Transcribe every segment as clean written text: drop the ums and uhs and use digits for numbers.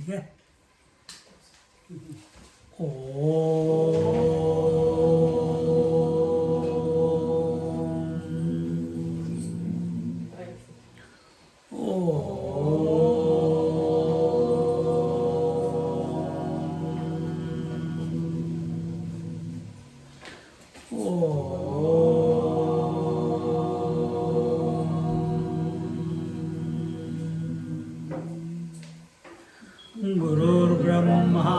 ठीक है? ओ गुरुर्ब्रह्मा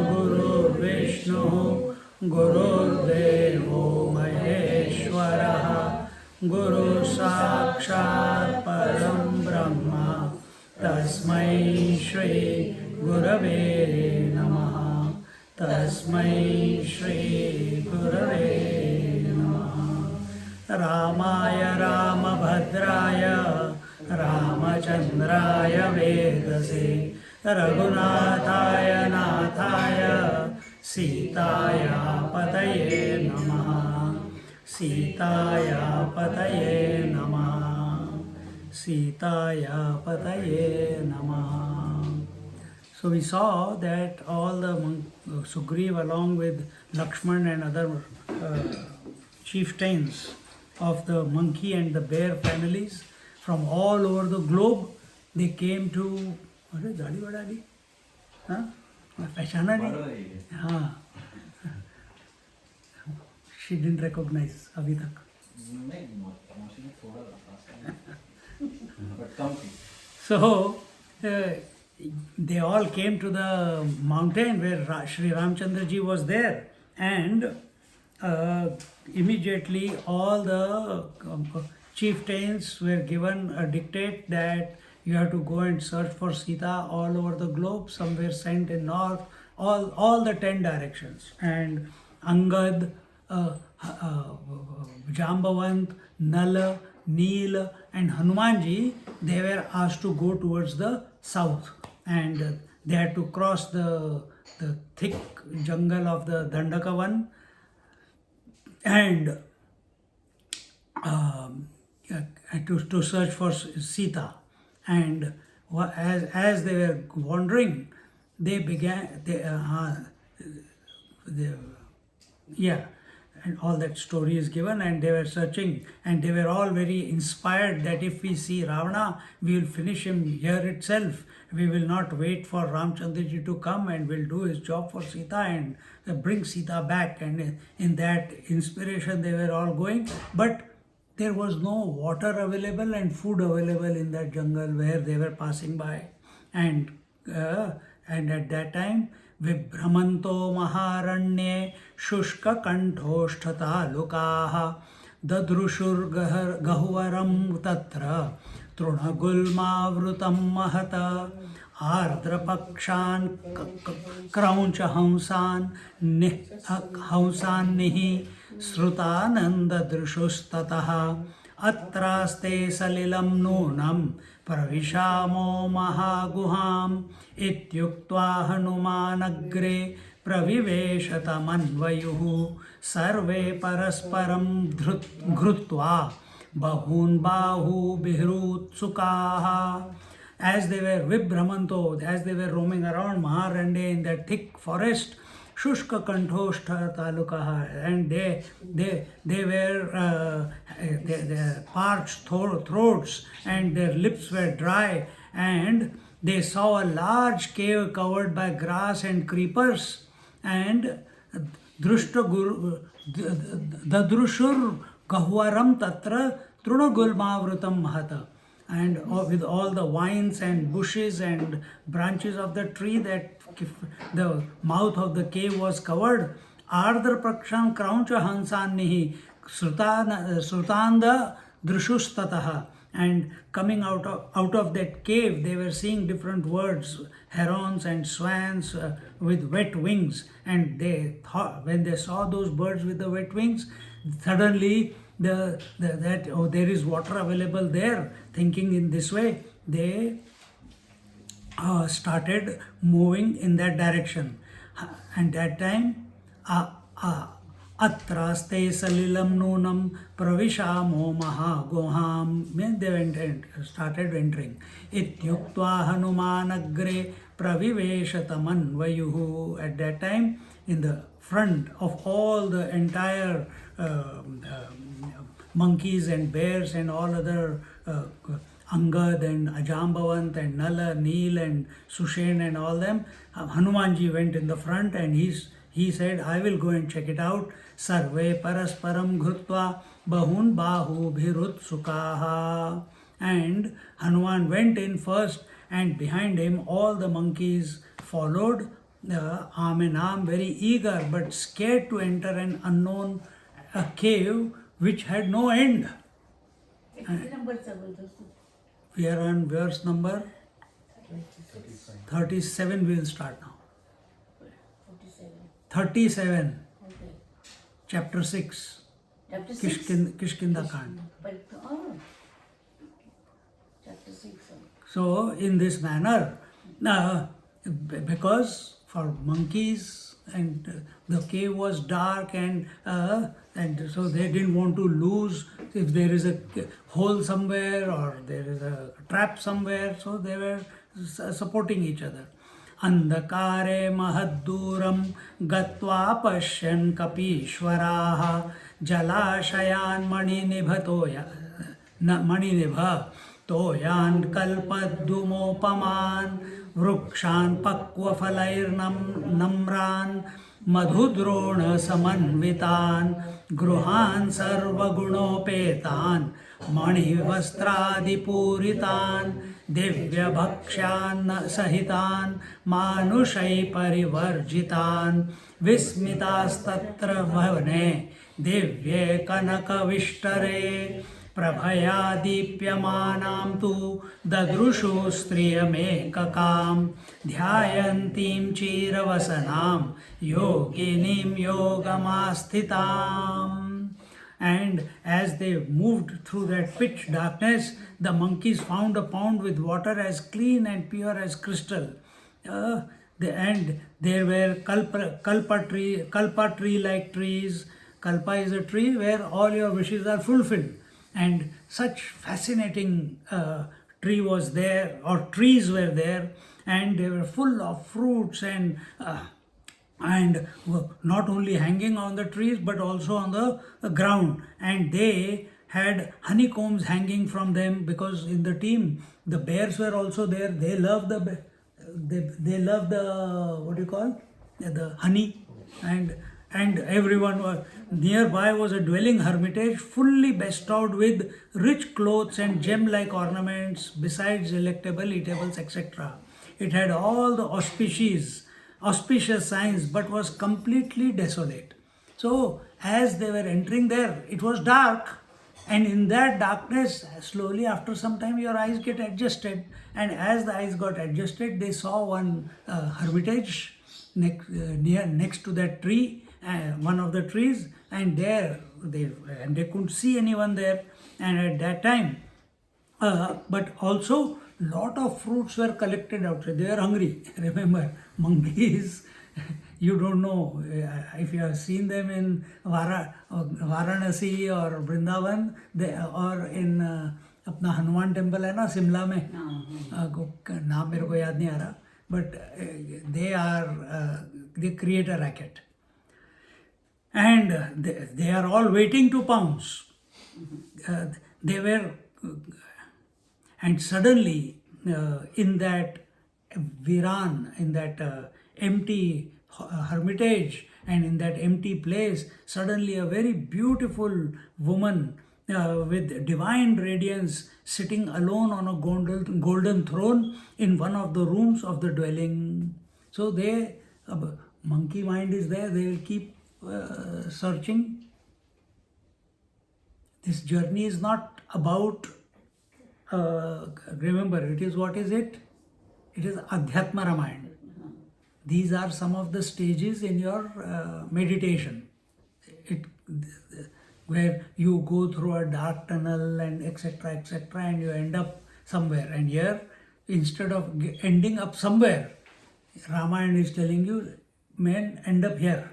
गुरुर्विष्णु गुरुर्देवो महेश्वरः गुरु साक्षात् परं ब्रह्म तस्मै श्री गुरवे नमः तस्मै श्री गुरवे नमः। रामाय रामभद्राय रामचन्द्राय वेदसे रघुनाथाय नाथाय सीताया पतये नमः सीताया पतये नमः सीताया पतये नमः। So we saw that all the Sugriva along with Lakshman and other chieftains of the monkey and the bear families from all over the globe, they came to अरे दाढ़ी बढ़ा ली, हाँ पहचाना नहीं, हाँ she didn't recognize अभी तक। So they all came to the mountain where Sri Ramchandra ji was there, and immediately all the chieftains were given a dictate that you have to go and search for Sita all over the globe. Some were sent in north, all the 10 directions. And Angad, Jambavant, Nala, Neel and Hanumanji, they were asked to go towards the south. And they had to cross the thick jungle of the Dandakavan and to search for Sita. And as they were wandering, they began, and all that story is given, and they were searching, and they were all very inspired that if we see Ravana, we will finish him here itself. We will not wait for Ramchandraji to come, and will do his job for Sita and bring Sita back. And in that inspiration, they were all going. But there was no water available and food available in that jungle where they were passing by. And at that time, Vibhramanto Maharanye Shushka Kanthoshthata Lukaha Dadrushur Gahuvaram Tatra Trunagulmavrutam Mahata Ardrapakshan Krauncha Hamsan Nihi Srutananda Drushustataha Atraste Salilam Nunam Pravishamo Mahaguham Ityuktva Hanumanagre Praviveshatamanvayuhu Sarve Parasparam Ghrutva Bahun Bahu Bihrut Sukaha. As they were Vibhramanto, as they were roaming around Maharande in that thick forest, Shushka Kanthoshta Talukaha, and they were their parched throats and their lips were dry, and they saw a large cave covered by grass and creepers, and Dadrushur Gahuvaram Tatra Trunagulmavrutam Mahata. And with all the vines and bushes and branches of the tree, that the mouth of the cave was covered. Ardra Praksham Krauncha Hansannihi Srutanda Drushustataha. And coming out of that cave, they were seeing different birds, herons and swans with wet wings. And they thought, when they saw those birds with the wet wings, suddenly there is water available there. Thinking in this way, they started moving in that direction. And that time, Atraste salilam nunam pravishamo mahagoham. Means they went and started entering. Ityuktva hanumanagre praviveshatamanvayuhu. At that time, in the front of all the entire monkeys and bears and all other Angad and Ajambavant and Nala, Neel and Sushen and all them, Hanumanji went in the front and he said, I will go and check it out. Sarve parasparam ghutva bahun bahu bhirut sukaha. And Hanuman went in first, and behind him all the monkeys followed, arm in arm, very eager but scared to enter an unknown cave which had no end. We are on verse number 37. We will start now. 37. Chapter 6. Kishkindhakand. Chapter 6. So, in this manner, because for monkeys and the cave was dark and so they didn't want to lose if there is a hole somewhere or there is a trap somewhere, so they were supporting each other. Andhakare mahadduram gatva pashyan kapishwaraha jalashayan maninibha toyan kalpaddumopaman vrukshan pakvafalair namran madhudrona samanvitan gruhan sarvagunopetan manivastrādipuritan divyabhakshan sahitan manushay parivarjitan vismitastatra bhavane divye kanakavishtare prabhaya dipyamanam tu dadrushu striyamekakam dhyayantim chiravasanam yoginim yogamasthitam. And as they moved through that pitch darkness, the monkeys found a pond with water as clean and pure as crystal. And there were kalpa tree like trees. Kalpa is a tree where all your wishes are fulfilled. And such fascinating tree was there, or trees were there, and they were full of fruits and not only hanging on the trees but also on the ground. And they had honeycombs hanging from them, because in the team the bears were also there. They loved the what do you call, the honey. And everyone was nearby. Was a dwelling hermitage fully bestowed with rich clothes and gem-like ornaments, besides delectable eatables, etc. It had all the auspicious signs, but was completely desolate. So as they were entering there, it was dark, and in that darkness, slowly after some time, your eyes get adjusted, and as the eyes got adjusted, they saw one hermitage next to that tree, one of the trees, and there they couldn't see anyone there. And at that time, but also lot of fruits were collected outside. They were hungry. Remember, monkeys, you don't know if you have seen them in Varanasi or Vrindavan, or in अपना Hanuman temple है ना शिमला में, नाम मेरे को याद नहीं आ रहा, but they create a racket, and they are all waiting to pounce. And suddenly in that viran, in that empty hermitage, and in that empty place, suddenly a very beautiful woman with divine radiance sitting alone on a golden throne in one of the rooms of the dwelling. So monkey mind is there, they will keep searching. This journey is not about, remember, it is, what is it? It is Adhyatma Ramayana. These are some of the stages in your meditation, where you go through a dark tunnel and etc., and you end up somewhere. And here, instead of ending up somewhere, Ramayana is telling you, man, end up here.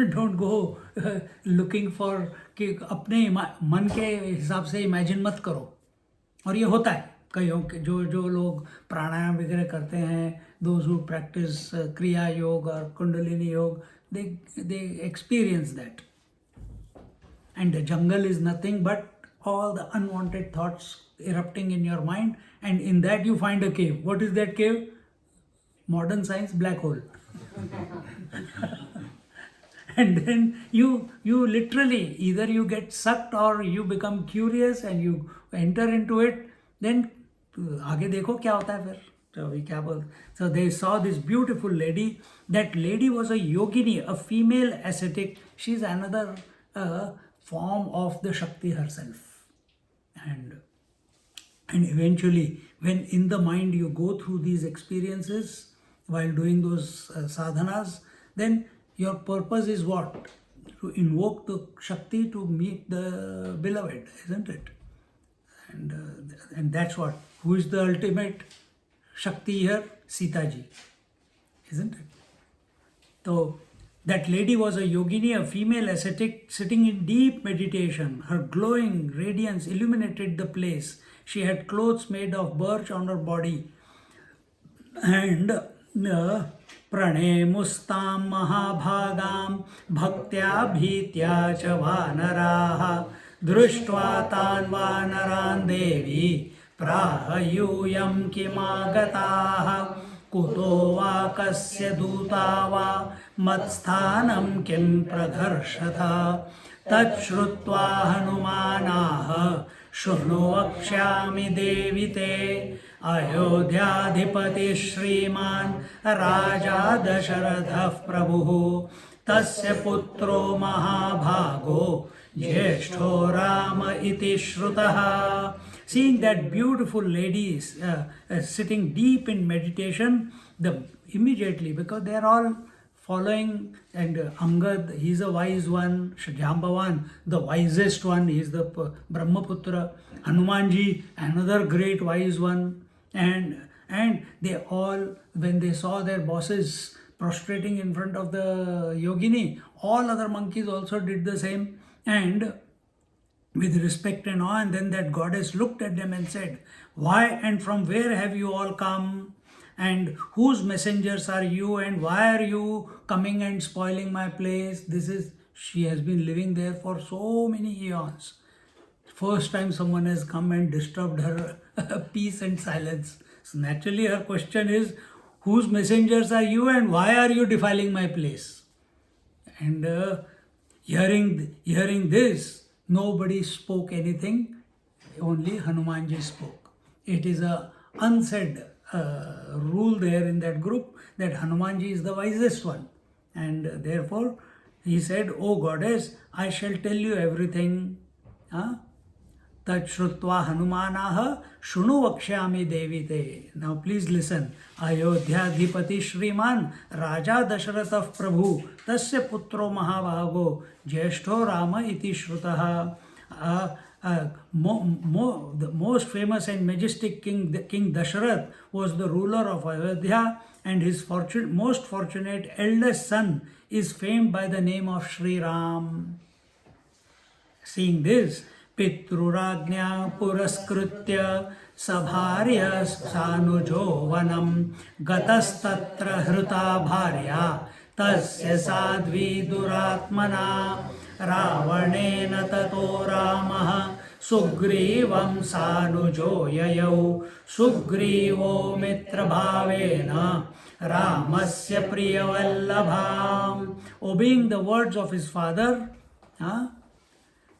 don't go looking for कि अपने मन के हिसाब से imagine मत करो. और ये होता है कईयों के जो लोग प्राणायाम वगैरह करते हैं, those who practice क्रिया योग और कुंडलिनी योग, they experience that. And the jungle is nothing but all the unwanted thoughts erupting in your mind, and in that you find a cave. What is that cave? Modern science, black hole. And then you literally, either you get sucked or you become curious and you enter into it. Then आगे देखो क्या होता है फिर. So they saw this beautiful lady. That lady was a yogini, a female ascetic. She's another form of the Shakti herself. And eventually, when in the mind you go through these experiences while doing those sadhanas, then your purpose is what? To invoke the Shakti to meet the beloved, isn't it? And that's what. Who is the ultimate Shakti here? Sita ji, isn't it? So that lady was a yogini, a female ascetic sitting in deep meditation. Her glowing radiance illuminated the place. She had clothes made of birch on her body. And प्रणेमुस्तां महाभागां भक्त्या भीत्या च वानराः दृष्ट्वा तान् वानरान् देवी प्राह यूयं किमागताः कुतो वा कस्य दूता वा मत्स्थानं किं प्रघर्षथ तच्छ्रुत्वा हनुमानाः शृणु वक्ष्यामि देवि ते अयोध्याधिपति श्रीमान् राजा दशरथः प्रभुः तस्य पुत्रो महाभागो ज्येष्ठो राम इति श्रुतः. Seeing that beautiful lady sitting deep in meditation, immediately, because they are all following, and Angad, he is a wise one, Jambavan, the wisest one, he is the Brahmaputra, Hanumanji, another great wise one, and they all, when they saw their bosses prostrating in front of the yogini, all other monkeys also did the same, and with respect and awe. And then that goddess looked at them and said, "Why and from where have you all come? And whose messengers are you? And why are you coming and spoiling my place?" She has been living there for so many eons. First time someone has come and disturbed her peace and silence. So naturally her question is, whose messengers are you and why are you defiling my place? And hearing this, nobody spoke anything, only Hanumanji spoke. It is a unsaid rule there in that group that Hanumanji is the wisest one. And therefore he said, "O goddess, I shall tell you everything." Tat shrutva hanumanah shunu vakshyami devite. Now please listen. Ayodhyadhipati Shriman Raja Dasharatha Prabhu Tasya Putro Mahabhago Jyeshto Rama iti Shrutaha. The most famous and majestic king Dasharath was the ruler of Ayodhya, and his most fortunate eldest son is famed by the name of Sri Ram. Seeing this, Pitruragnya Puraskritya Sabharya Sanujo Vanam Gatastatra Hruta Bharya Tasya Sadvi Duratmana Ravanena Tato Ramah Sugrivam Sanujo Yayau Sugrivo Mitra Bhavena Ramasya Priyavallabham. Obeying the words of his father,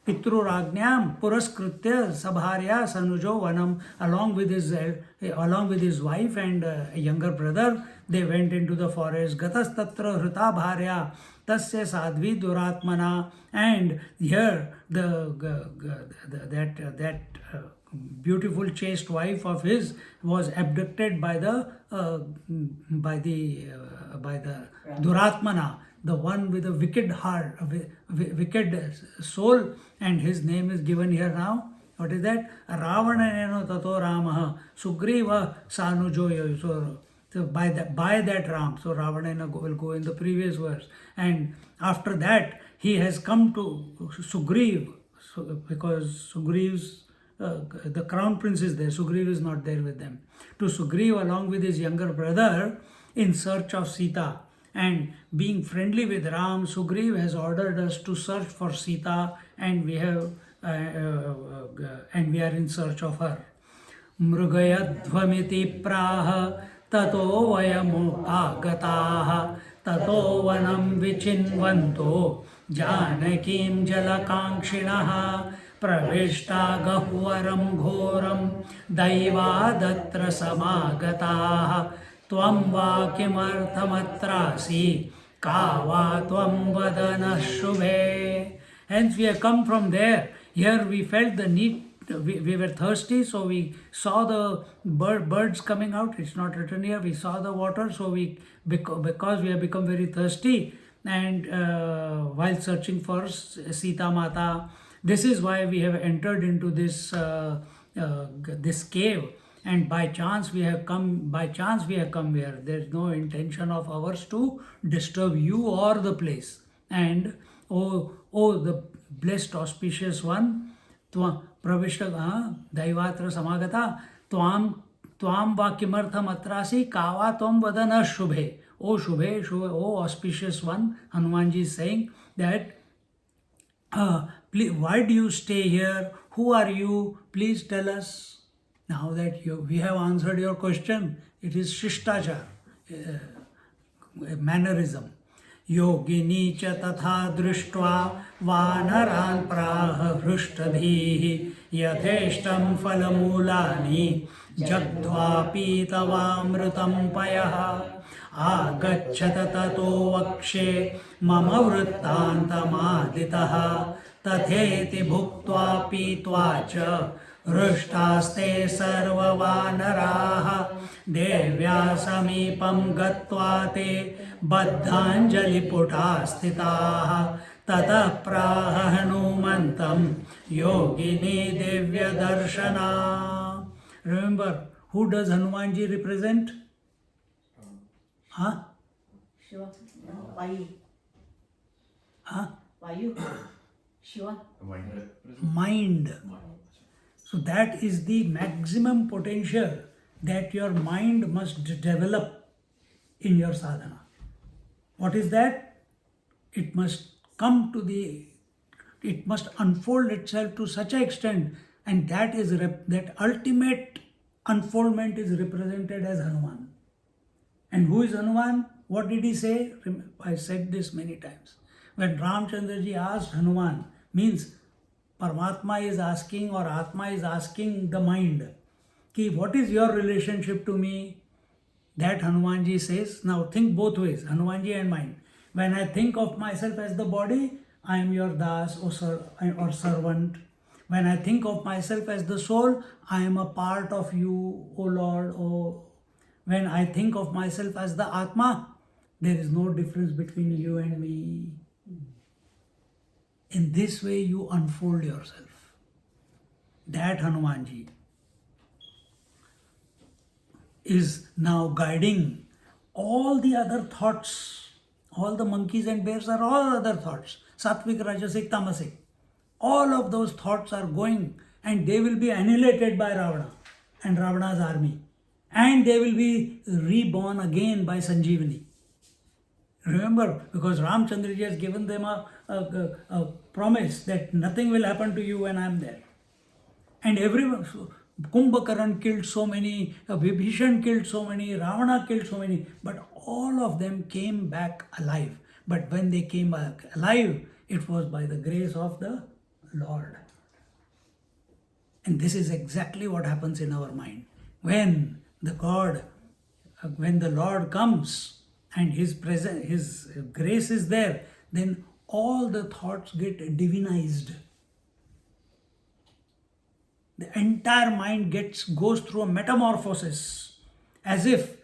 Pitruragnyam Puraskritya Sabharya Sanujo Vanam, along with his wife and a younger brother, they went into the forest. Gatastatra Hruta Bharya Tasya Sadvi Duratmana. And here that beautiful chaste wife of his was abducted by the Duratmana, the one with a wicked heart, wicked soul, and his name is given here now. What is that? Ravaneno Tato Ramaha Sugriva Sanujoyo. So So by that Ram, so Ravana will go in the previous verse. And after that, he has come to Sugriv, because Sugriv's, the crown prince is there, Sugriv is not there with them. To Sugriv along with his younger brother in search of Sita. And being friendly with Ram, Sugriv has ordered us to search for Sita, and we are in search of her. Mrugayadvamiti praha tato vayamupagataha tato vanam vichinvanto janakim jalakankshinaha pravishta gahvaram ghoram daivadatra samagataha tvam va kimarthamatrasi kava tvam vadana shubhe. Hence we have come from there. Here we felt the need. We were thirsty, so we saw the birds coming out. It's not written here. We saw the water, so because we have become very thirsty, and while searching for Sita Mata, this is why we have entered into this this cave. And by chance we have come here. There is no intention of ours to disturb you or the place. And oh the blessed auspicious one, Pravishta Daivatra Samagata Tvam va kimartham atrasi kava tvam vadana shubhe. O Shubhe, O auspicious one, Hanumanji is saying that please, why do you stay here? Who are you? Please tell us. Now that we have answered your question, it is Shishtachar, mannerism. Yogini cha tatha drishtva vanaran praha hrishtadhihi yatheshtam phalamulani jagdva pitavamrutam payaha agacchata tato vakshe mama vrittantamaditaha tatheti bhuktva pitva cha hृष्टास्ते सर्ववानराः देव्या समीपं गत्वा ते बद्धाञ्जलिपुटा स्थिताः ततः प्राह हनुमन्तं योगिनी दिव्यदर्शना. Remember, who does Hanumanji represent? Shiva. Vayu. Vayu. Shiva. Mind. So that is the maximum potential that your mind must develop in your sadhana. What is that? It must it must unfold itself to such an extent, and that ultimate unfoldment is represented as Hanuman. And who is Hanuman? What did he say? I said this many times. When Ramchandraji asked Hanuman, means Paramatma is asking, or Atma is asking the mind, ki what is your relationship to me? That Hanumanji says, now think both ways, Hanumanji and mind. When I think of myself as the body, I am your das or servant. When I think of myself as the soul, I am a part of you, O Lord. When I think of myself as the Atma, there is no difference between you and me. In this way you unfold yourself. That Hanumanji is now guiding all the other thoughts. All the monkeys and bears are all other thoughts. Satvik, Rajasic, Tamasic. All of those thoughts are going, and they will be annihilated by Ravana and Ravana's army. And they will be reborn again by Sanjeevani. Remember, because Ramchandraji has given them a promise that nothing will happen to you when I am there. And everyone, Kumbhakaran killed so many, Vibhishan killed so many, Ravana killed so many, but all of them came back alive. But when they came back alive, it was by the grace of the Lord. And this is exactly what happens in our mind. When the Lord comes, and His presence, His grace is there, then all the thoughts get divinized. The entire mind goes through a metamorphosis, as if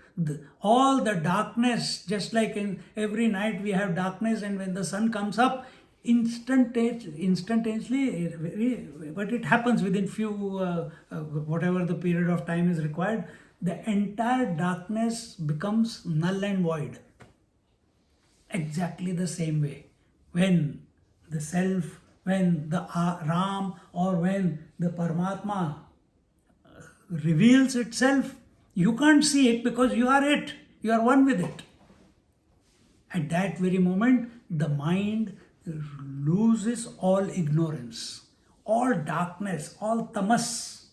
all the darkness, just like in every night we have darkness, and when the sun comes up, instantaneously, but it happens within few, whatever the period of time is required, the entire darkness becomes null and void. Exactly the same way. When the self, when the Ram or when the Paramatma reveals itself, you can't see it because you are it. You are one with it. At that very moment, the mind loses all ignorance, all darkness, all tamas,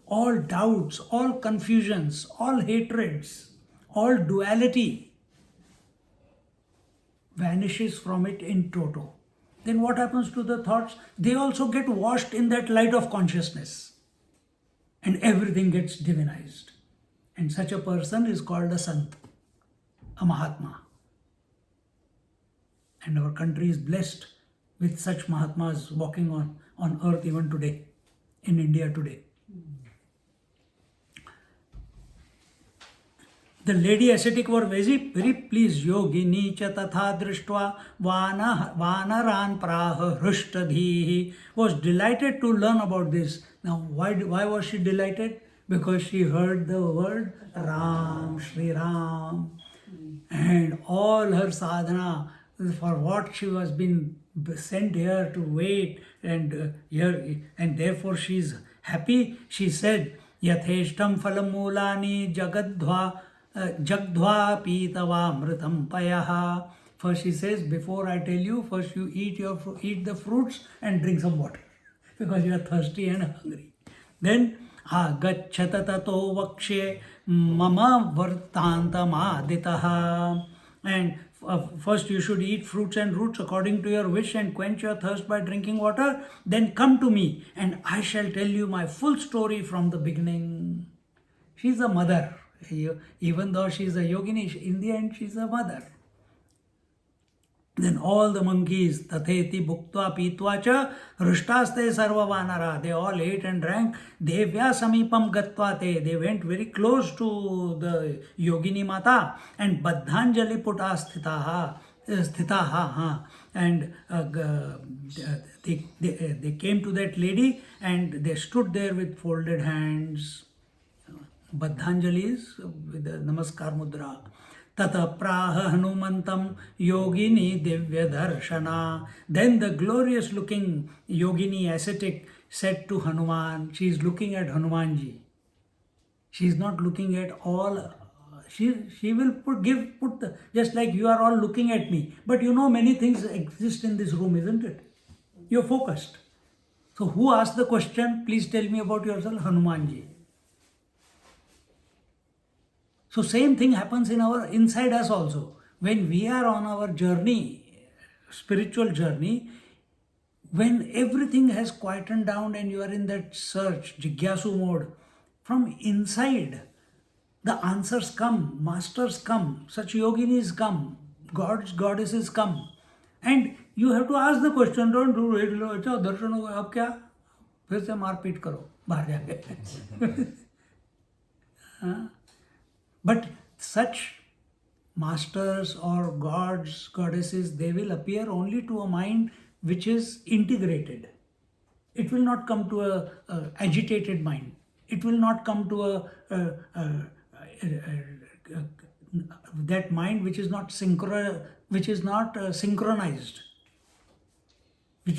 all doubts, all confusions, all hatreds, all duality vanishes from it in toto. Then what happens to the thoughts? They also get washed in that light of consciousness. And everything gets divinized. And such a person is called a Sant, a Mahatma. And our country is blessed with such Mahatmas walking on earth even today, in India today. The lady ascetic were very pleased. Yogini cha tatha drishtva vanaran praha hrishtadhihi, was delighted to learn about this. Now, why was she delighted? Because she heard the word Ram, Shri Ram. And all her sadhana, for what she was being sent here to wait and therefore she is happy. She said, Yatheshtam phalamulani jagadhva jagdhva pitava mritam payaha. First she says, before I tell you, first you eat the fruits and drink some water because you are thirsty and hungry. Then agacchata tato vakshe mama vartantam aditaha. And first you should eat fruits and roots according to your wish and quench your thirst by drinking water. Then come to me and I shall tell you my full story from the beginning. She's a mother. Even though she's a yogini, in the end she's a mother. Then all the monkeys, tatheti bhuktva pitva cha rishtaste sarva vanara, they all ate and drank. Devya samipam gatva te, they went very close to the yogini mata. And baddhanjali puta sthitaha, and they came to that lady and they stood there with folded hands. Baddhanjali is with the namaskar mudra. Tata praha hanumantam yogini divya darshana. Then the glorious looking yogini ascetic said to Hanuman, she is looking at Hanumanji. She is not looking at all. She will put just like you are all looking at me. But you know many things exist in this room, isn't it? You're focused. So who asked the question, please tell me about yourself? Hanumanji. So same thing happens inside us also. When we are on our journey, spiritual journey, when everything has quietened down and you are in that search, jigyasu mode, from inside, the answers come, masters come, such yoginis come, gods, goddesses come. And you have to ask the question, don't do it, अच्छा दर्शन हो गया, अब क्या? फिर से मारपीट करो, बाहर जाके. But such masters or gods, goddesses, they will appear only to a mind which is integrated. It will not come to a agitated mind. It will not come to that mind which is not synchronized, which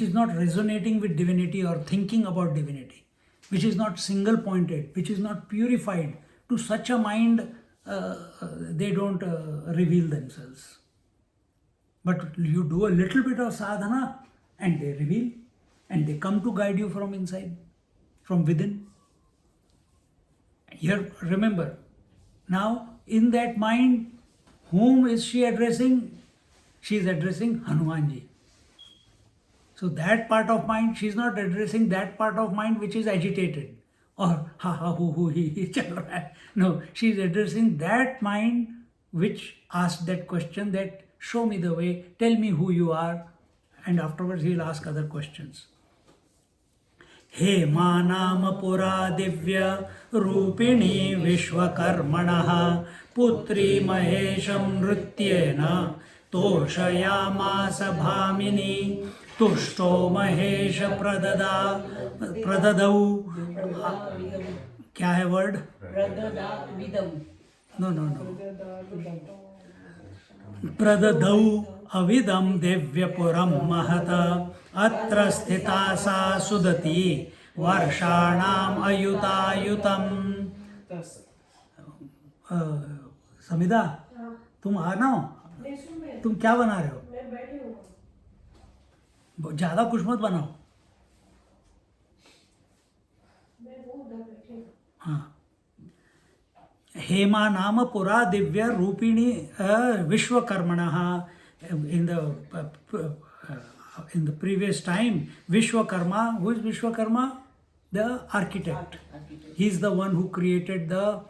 is not resonating with divinity or thinking about divinity, which is not single pointed, which is not purified. To such a mind, they don't reveal themselves. But you do a little bit of sadhana and they reveal and they come to guide you from inside, from within. Here, remember, now in that mind, whom is she addressing? She is addressing Hanumanji. So that part of mind, she is not addressing that part of mind which is agitated. Or ha ha hu hi chal raha hai. No, she is addressing that mind which asked that question, that show me the way, tell me who you are, and afterwards he will ask other questions. He manam pura divya rupini vishwakarmanaha putri mahesham nrutyena toshayamasa bhamini तुष्टो Mahesh प्रददौ क्या है word? प्रददात विदम. No no no. प्रददौ अविदम दिव्यपुरम महत अत्र स्थिता सा सुदती वर्षाणाम अयुतायुतम. समिधा, तुम आना हो. तुम क्या बना रहे हो? ज्यादा कुछ मत बनाओ. हाँ. हेमा नाम पुरा Divya रूपिणी विश्वकर्मणः. In the previous time, Vishwakarma, who is Vishwakarma? The architect. He is the one who created the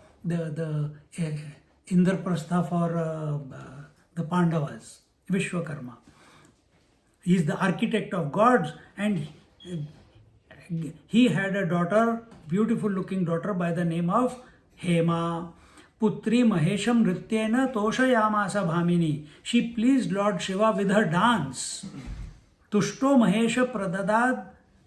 Indraprastha for the Pandavas. Vishwakarma. He is the architect of gods, and he had a daughter, beautiful looking daughter by the name of Hema. Putri Mahesham Nrityena Toshayamasa Bhamini. She pleased Lord Shiva with her dance. Tushto Mahesha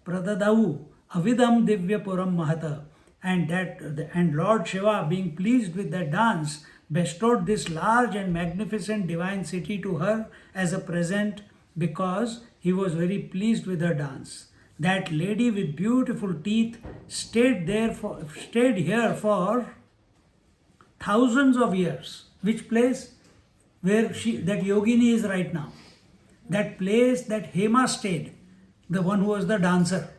Pradadau Avidam Divyapuram Mahata. And Lord Shiva, being pleased with that dance, bestowed this large and magnificent divine city to her as a present, because he was very pleased with her dance. That lady with beautiful teeth stayed here for thousands of years. Which place? Where that yogini is right now. That place that Hema stayed, the one who was the dancer.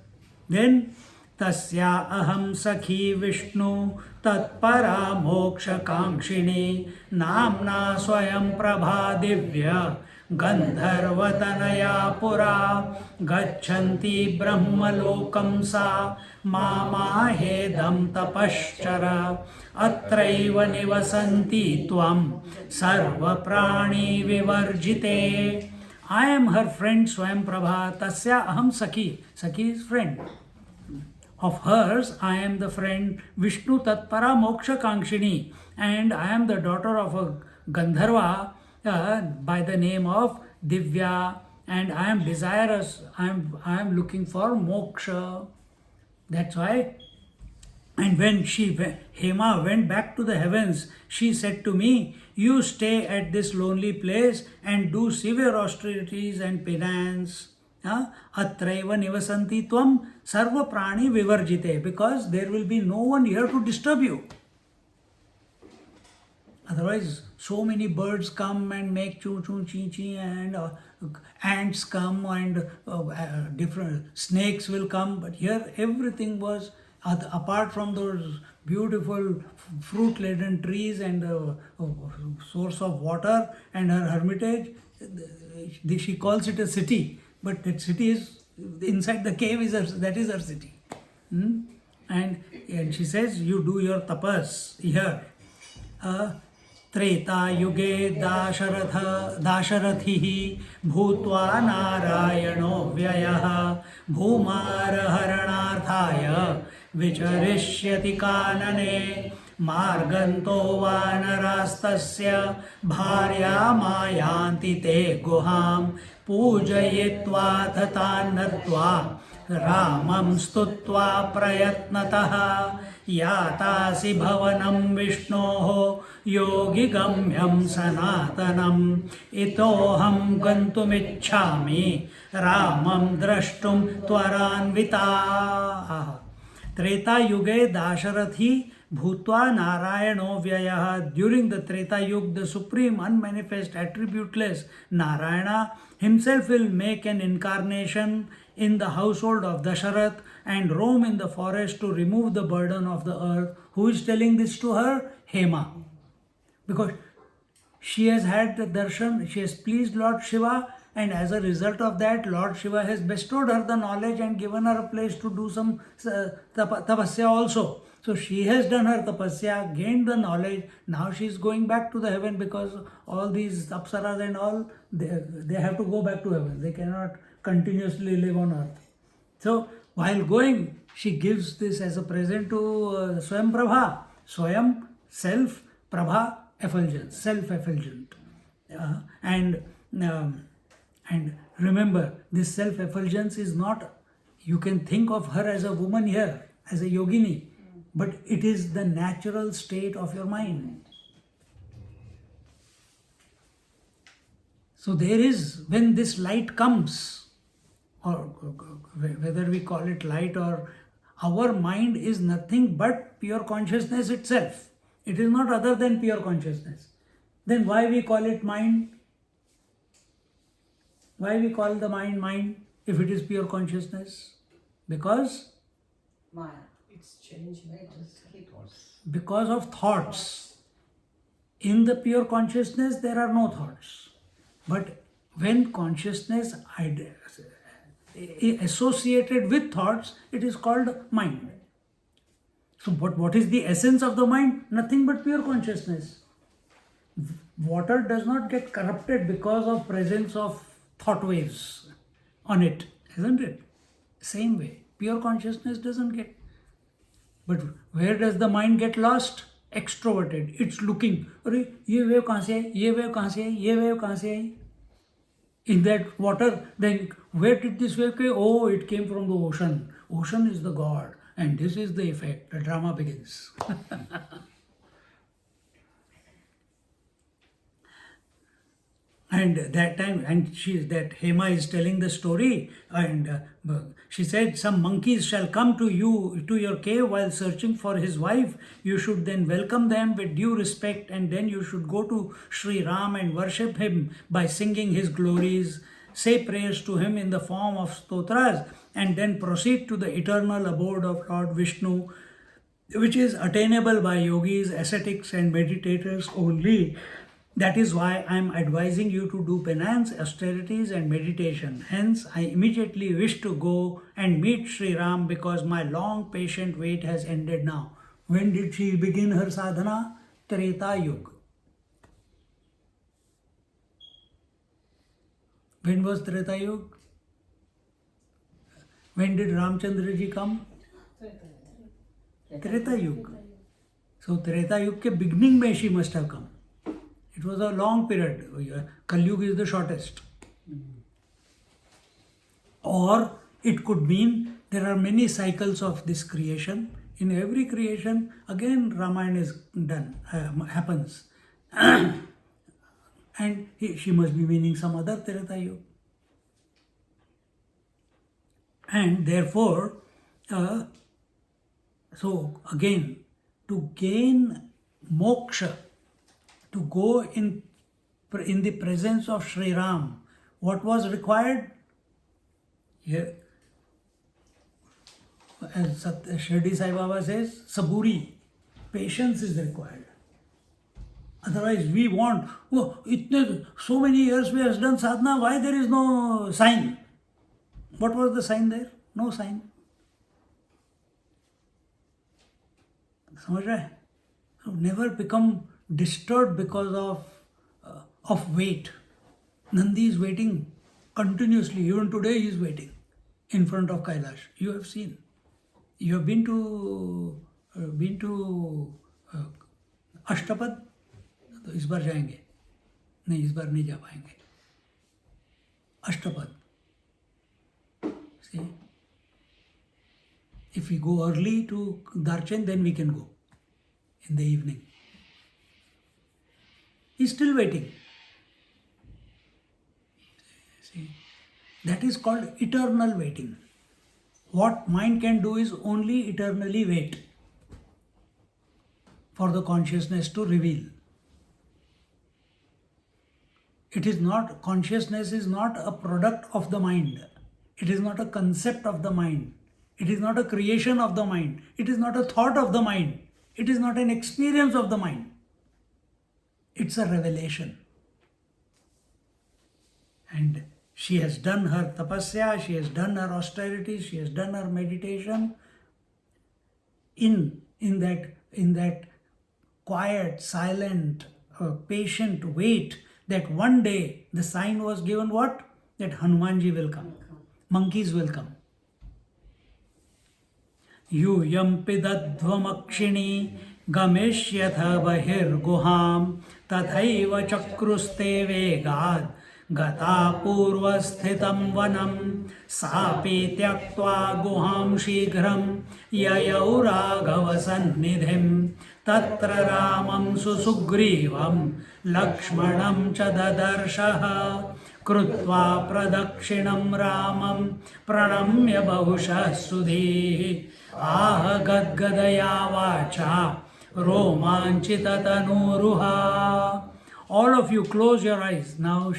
Then Tasya aham sakhi Vishnu tatpara moksha kankshini namna SwayamPrabha divya gandharvatanaya pura gachanti brahmalokam sa mamahedam tapaschara atraiva nivasanti tvam sarva prani vivarjite. I am her friend SwayamPrabha. Tasya aham sakhi. Sakhi is friend. Of hers, I am the friend Vishnu Tatpara Moksha Kankshini, and I am the daughter of a Gandharva by the name of Divya, and I am desirous, I am looking for moksha. That's why. And when Hema went back to the heavens, she said to me, you stay at this lonely place and do severe austerities and penance. Atraiva nivasanti tvam sarva prani vivarjite, because there will be no one here to disturb you. Otherwise, so many birds come and make choo choo chee chee, and ants come, and different snakes will come. But here everything was, apart from those beautiful fruit-laden trees and source of water and her hermitage, she calls it a city. But that city is inside the cave, that is her city. And she says, you do your tapas here. Treta yuge dasharathihi bhutva narayano vyayaha bhumara haranarthaya vicharishyati kanane marganto vanarastasya bharya mayanti te guham पूजयित्वा तथा नत्वा रामं स्तुत्वा प्रयत्नतः यातासि भवनं विष्णोः योगिगम्यं सनातनम् इतोऽहं गन्तुमिच्छामि रामं द्रष्टुं त्वरान्विता. Treta Yuge Dasharathi Bhutva Narayano Vyayaha. During the Treta Yuga, the supreme, unmanifest, attributeless Narayana himself will make an incarnation in the household of Dasharath and roam in the forest to remove the burden of the earth. Who is telling this to her? Hema. Because she has had the darshan, she has pleased Lord Shiva, and as a result of that, Lord Shiva has bestowed her the knowledge and given her a place to do some tapasya also. So she has done her tapasya, gained the knowledge. Now she is going back to the heaven, because all these apsaras and all, they have to go back to heaven. They cannot continuously live on earth. So while going, she gives this as a present to SwayamPrabha. Swayam, self, Prabha, effulgence, self-effulgent. And remember, this self-effulgence is not, you can think of her as a woman here, as a yogini. but it is the natural state of your mind. So there is, when this light comes, or whether we call it light or, our mind is nothing but pure consciousness itself. It is not other than pure consciousness. Then why we call it mind? Why we call the mind if it is pure consciousness? Because Maya. It's changing. because of thoughts. In the pure consciousness, there are no thoughts. But when consciousness associated with thoughts, it is called mind. So what is the essence of the mind? Nothing but pure consciousness. Water does not get corrupted because of presence of thought waves on it, isn't it? Same way, pure consciousness doesn't get. But where does the mind get lost? Extroverted. It's looking. Arey, ye wave kahan se aayi? Ye wave kahan se aayi? Ye wave kahan se aayi? In that water, then where did this wave come? Oh, it came from the ocean. Ocean is the God, and this is the effect. The drama begins. And that time, and that Hema is telling the story, and she said, some monkeys shall come to you, to your cave while searching for his wife. You should then welcome them with due respect, and then you should go to Sri Ram and worship him by singing his glories, say prayers to him in the form of stotras, and then proceed to the eternal abode of Lord Vishnu, which is attainable by yogis, ascetics and meditators only. That is why I am advising you to do penance, austerities and meditation. Hence, I immediately wish to go and meet Sri Ram because my long patient wait has ended now. When did she begin her sadhana? Treta Yuga. When was Treta Yuga? When did Ramchandra ji come? Treta Yuga. So Treta Yuga ke beginning mein she must have come. It was a long period. Kali Yuga is the shortest. Or it could mean there are many cycles of this creation. In every creation, again Ramayana is done, happens. And she must be meaning some other Treta Yuga. And therefore, so again, to gain moksha, to go in the presence of Sri Ram, what was required? Here, as Shirdi Sai Baba says, saburi, patience is required. Otherwise, we want, oh, so many years we have done sadhana, why there is no sign? What was the sign there? No sign. समझ रहे हैं? Never become disturbed because of wait. Nandi is waiting continuously. Even today he is waiting in front of Kailash. You have seen. You have been to Ashtapad? तो इस बार जाएंगे? नहीं, इस बार नहीं जा पाएंगे. Ashtapad. See, if we go early to Darchen, then we can go in the evening. He's still waiting. See, that is called eternal waiting. What mind can do is only eternally wait for the consciousness to reveal. It is not, consciousness is not a product of the mind. It is not a concept of the mind. It is not a creation of the mind. It is not a thought of the mind. It is not an experience of the mind. It's a revelation. And she has done her tapasya, she has done her austerity, she has done her meditation in that quiet, silent, patient wait that one day the sign was given what? That hanumanji will come. Monkeys will come. Yuyam pidadvamakshini gameshyatha bahir guham tathaiva chakruste vegad gata purvasthitam vanam sapi tyaktva guham shighram yayau raghava sannidhim tatra ramam susugrivam lakshmanam cha dadarshah krutva pradakshinam ramam pranamya bahushah sudhi ah gadgadaya vacha romanchita tanuruha. All of you close your eyes now,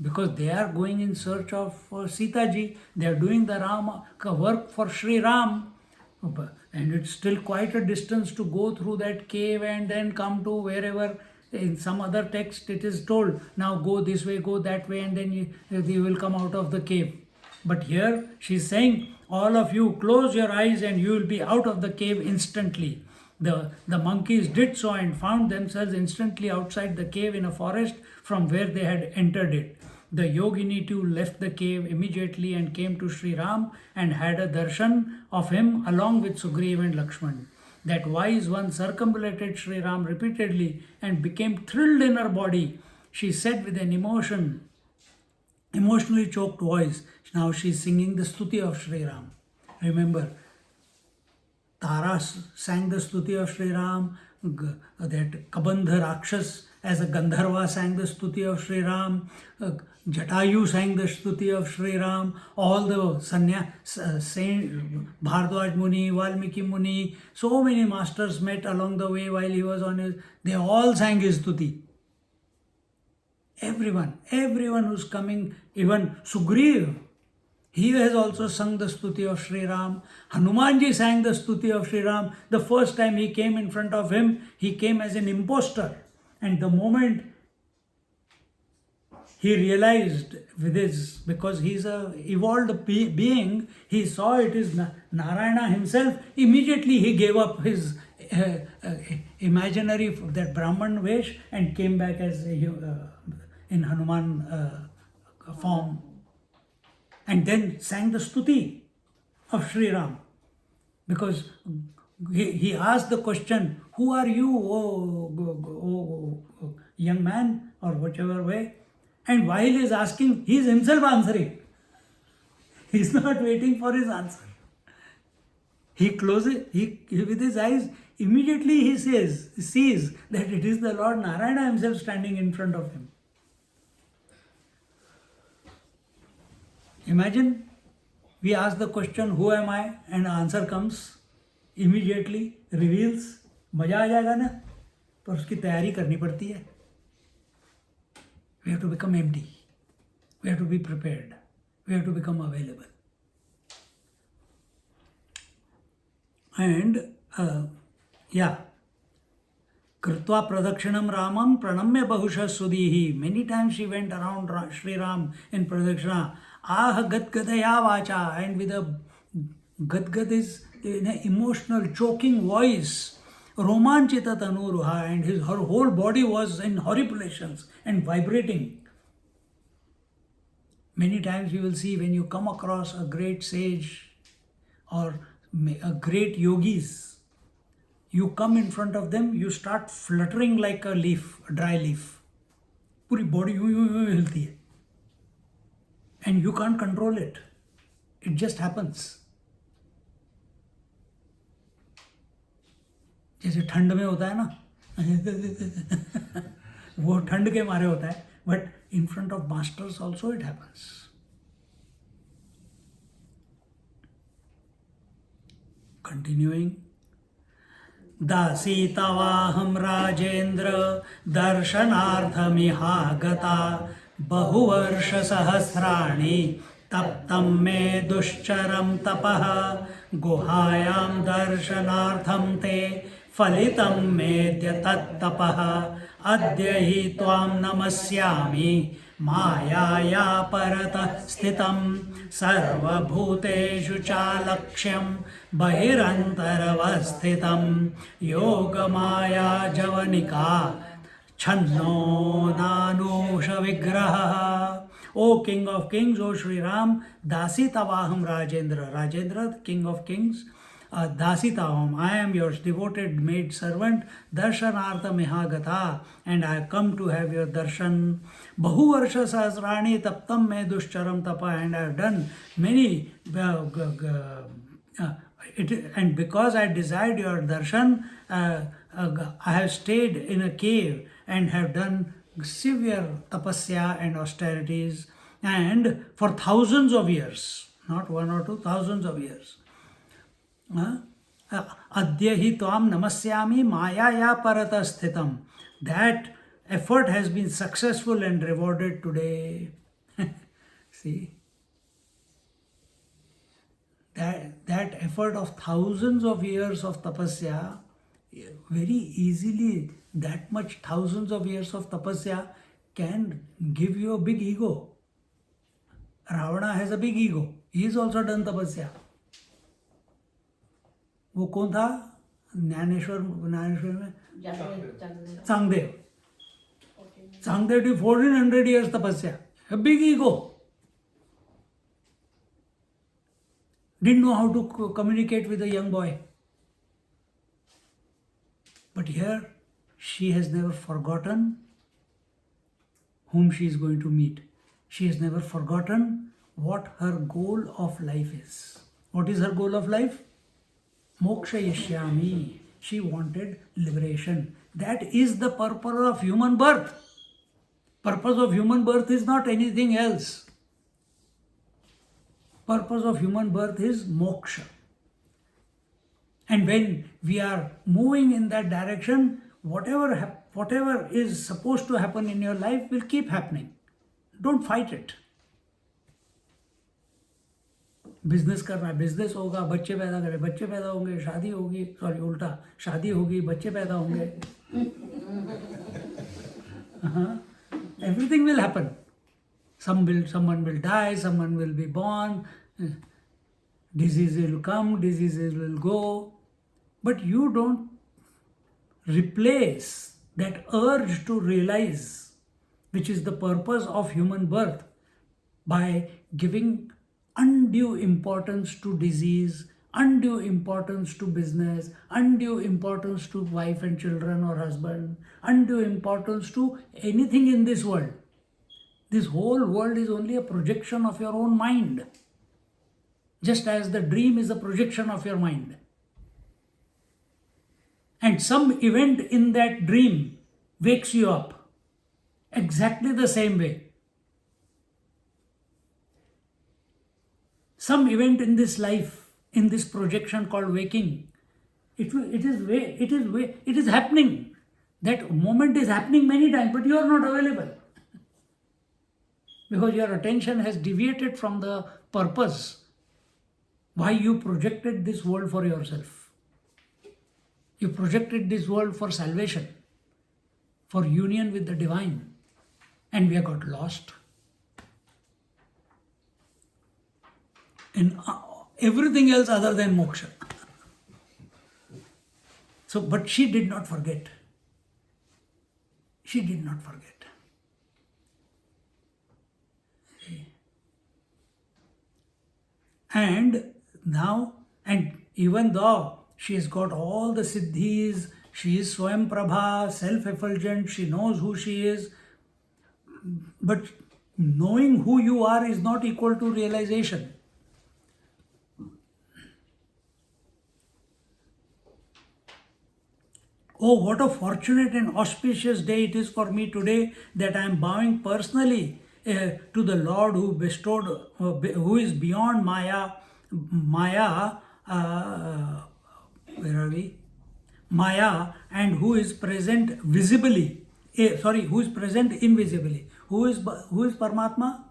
because they are going in search of Sita ji. They are doing the Rama work for Sri Ram, and it's still quite a distance to go through that cave and then come to wherever. In some other text it is told, now go this way, go that way, and then you will come out of the cave. But here she's saying, all of you close your eyes and you will be out of the cave instantly. The monkeys did so and found themselves instantly outside the cave in a forest from where they had entered it. The yogini too left the cave immediately and came to Sri Ram and had a darshan of him along with Sugriv and Lakshman. That wise one circumambulated Sri Ram repeatedly and became thrilled in her body. She said with an emotionally choked voice, now she is singing the stuti of Sri Ram. Remember, Tara sang the stuti of Sri Ram, that Kabandha Rakshas as a Gandharva sang the stuti of Sri Ram, Jatayu sang the stuti of Sri Ram, all the Saint Bhardwaj Muni, Valmiki Muni, so many masters met along the way while he was on his, they all sang his stuti. Everyone who's coming, even Sugriv, he has also sung the stuti of Sri Ram. Hanumanji sang the stuti of Sri Ram. The first time he came in front of him, he came as an impostor. And the moment he realized with his, because he's a evolved being, he saw it is Narayana himself, immediately he gave up his imaginary, that Brahman vesh, and came back as in Hanuman form. And then sang the stuti of Sri Ram. Because he asked the question, who are you, oh young man, or whichever way. And while he is asking, he is himself answering. He is not waiting for his answer. He closes, with his eyes, immediately he sees that it is the Lord Narayana himself standing in front of him. Imagine, we ask the question, who am I? And the answer comes, immediately reveals, मजा आ जाएगा ना, पर उसकी तैयारी करनी पड़ती है. We have to become empty. We have to be prepared. We have to become available. And Krutva Pradakshinam Ramam Pranamya Bahusha Sudhihi. Many times she went around Sri Ram in Pradakshina. Ah Gadgadaya Vacha. And with a Gadgad is in an emotional, choking voice. Romanchita Tanuruha. And her whole body was in horripilations and vibrating. Many times you will see when you come across a great sage or a great yogis, you come in front of them, you start fluttering like a leaf, a dry leaf. Puri body hilti hai. And you can't control it. It just happens. जैसे ठंड में होता है ना, वो ठंड के मारे होता है, but in front of masters also it happens. Continuing. दासी तवाहम राजेंद्र दर्शनार्थमिहागता बहुवर्ष सहस्राणि तप्तं मे दुश्चरं तपः गुहायां दर्शनार्थं ते फलितं मेद्य तत्तपः अद्य हि त्वां नमस्यामि मायाया परतः स्थितं सर्वभूतेषु चालक्ष्यं बहिरन्तरवस्थितं योगमाया जवनिका छन्नो नानूष विग्रहः. O King of Kings, O Sri Ram, Dasi Tavaham Rajendra. Rajendra, King of Kings, Dasitavam, I am your devoted maid servant, darshanartha mihagata, and I have come to have your darshan. Bahu varsha sahasrani taptam me dushcharam tapa, and I have done many and because I desired your darshan, I have stayed in a cave and have done severe tapasya and austerities, and for thousands of years, not one or two, thousands of years. Adya hi tvam namasyami mayaya parata sthitam. That effort has been successful and rewarded today. See? That effort of thousands of years of tapasya, very easily, that much thousands of years of tapasya can give you a big ego. Ravana has a big ego. He has also done tapasya. वो कौन था? ज्ञानेश्वर में Changdev. Changdev did 1400 years tapasya. A big ego. Didn't know how to communicate with a young boy. But here, she has never forgotten whom she is going to meet. She has never forgotten what her goal of life is. What is her goal of life? Moksha yashyami. She wanted liberation. That is the purpose of human birth. Purpose of human birth is not anything else. Purpose of human birth is moksha. And when we are moving in that direction, whatever is supposed to happen in your life will keep happening. Don't fight it. Business करना है, business होगा, बच्चे पैदा करें, बच्चे पैदा होंगे, शादी होगी, सॉरी उल्टा, शादी होगी, बच्चे पैदा होंगे. Everything will happen. Someone will die, someone will be born, diseases will come, diseases will go. But you don't replace that urge to realize, which is the purpose of human birth, by giving undue importance to disease, undue importance to business, undue importance to wife and children or husband, undue importance to anything in this world. This whole world is only a projection of your own mind, just as the dream is a projection of your mind. And some event in that dream wakes you up exactly the same way. Some event in this life, in this projection called waking, it is happening. That moment is happening many times, but you are not available. Because your attention has deviated from the purpose why you projected this world for yourself. You projected this world for salvation, for union with the divine, and we have got lost in everything else other than moksha. So, but she did not forget. She did not forget. And now, and even though she has got all the siddhis, she is SwayamPrabha, self-effulgent, she knows who she is, but knowing who you are is not equal to realization. Oh, what a fortunate and auspicious day it is for me today that I am bowing personally to the Lord who bestowed, who is beyond Maya, where are we? Maya, and who is present visibly, who is present invisibly. Who is Paramatma?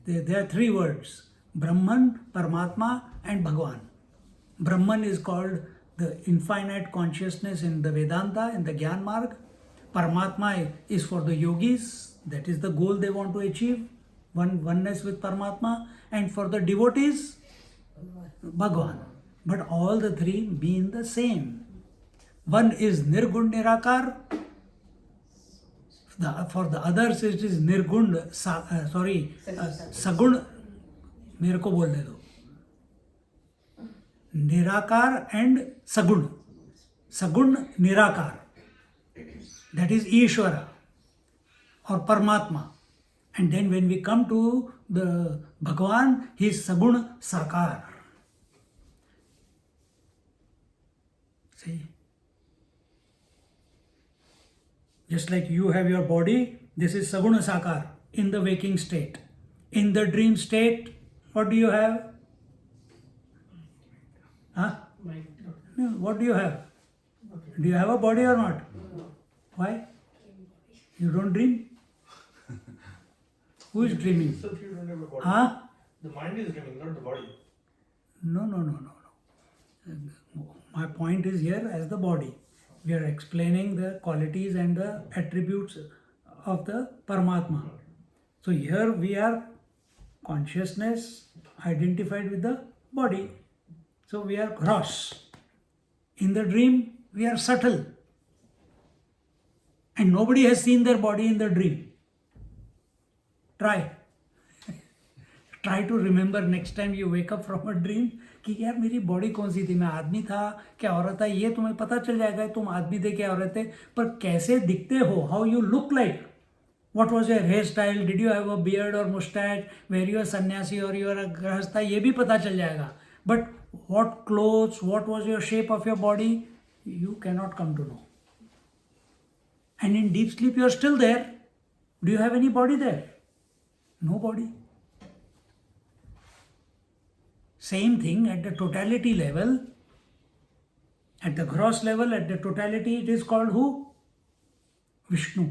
There are three words: Brahman, Paramatma, and Bhagwan. Brahman is called the infinite consciousness in the Vedanta, in the Gyan Marg. Paramatma is for the yogis, that is the goal they want to achieve, oneness with Paramatma, and for the devotees, Bhagwan. But all the three mean the same. One is Nirgun Nirakar, for the others it is Nirgun, Sagun, मेरे को बोलने दो. Nirakar and Sagun. Sagun, Nirakar. That is Ishvara or Paramatma. And then when we come to the Bhagavan, he is Sagun Sakar. See? Just like you have your body, this is Saguna Sakar in the waking state. In the dream state, what do you have? Huh? No, what do you have? Do you have a body or not? Why? You don't dream? Who is dreaming? So if you don't have a body, Huh? the mind is dreaming, not the body. No. My point is here as the body. We are explaining the qualities and the attributes of the Paramatma. So here we are consciousness identified with the body. So we are gross. In the dream, we are subtle. And nobody has seen their body in the dream. Try. Try to remember next time you wake up from a dream कि यार मेरी body कौन सी थी, मैं आदमी था क्या औरत था, ये तुम्हें पता चल जाएगा तुम आदमी थे क्या औरत थे, पर कैसे दिखते हो, how you look like, what was your hair style, did you have a beard और moustache, were you are sanyasi और यू आर गृहस्था, ये भी पता चल जाएगा, but what clothes, what was your shape of your body, you cannot come to know. And in deep sleep you are still there. Do you have any body there? No body. Same thing at the totality level, at the gross level, at the totality, it is called who? Vishnu.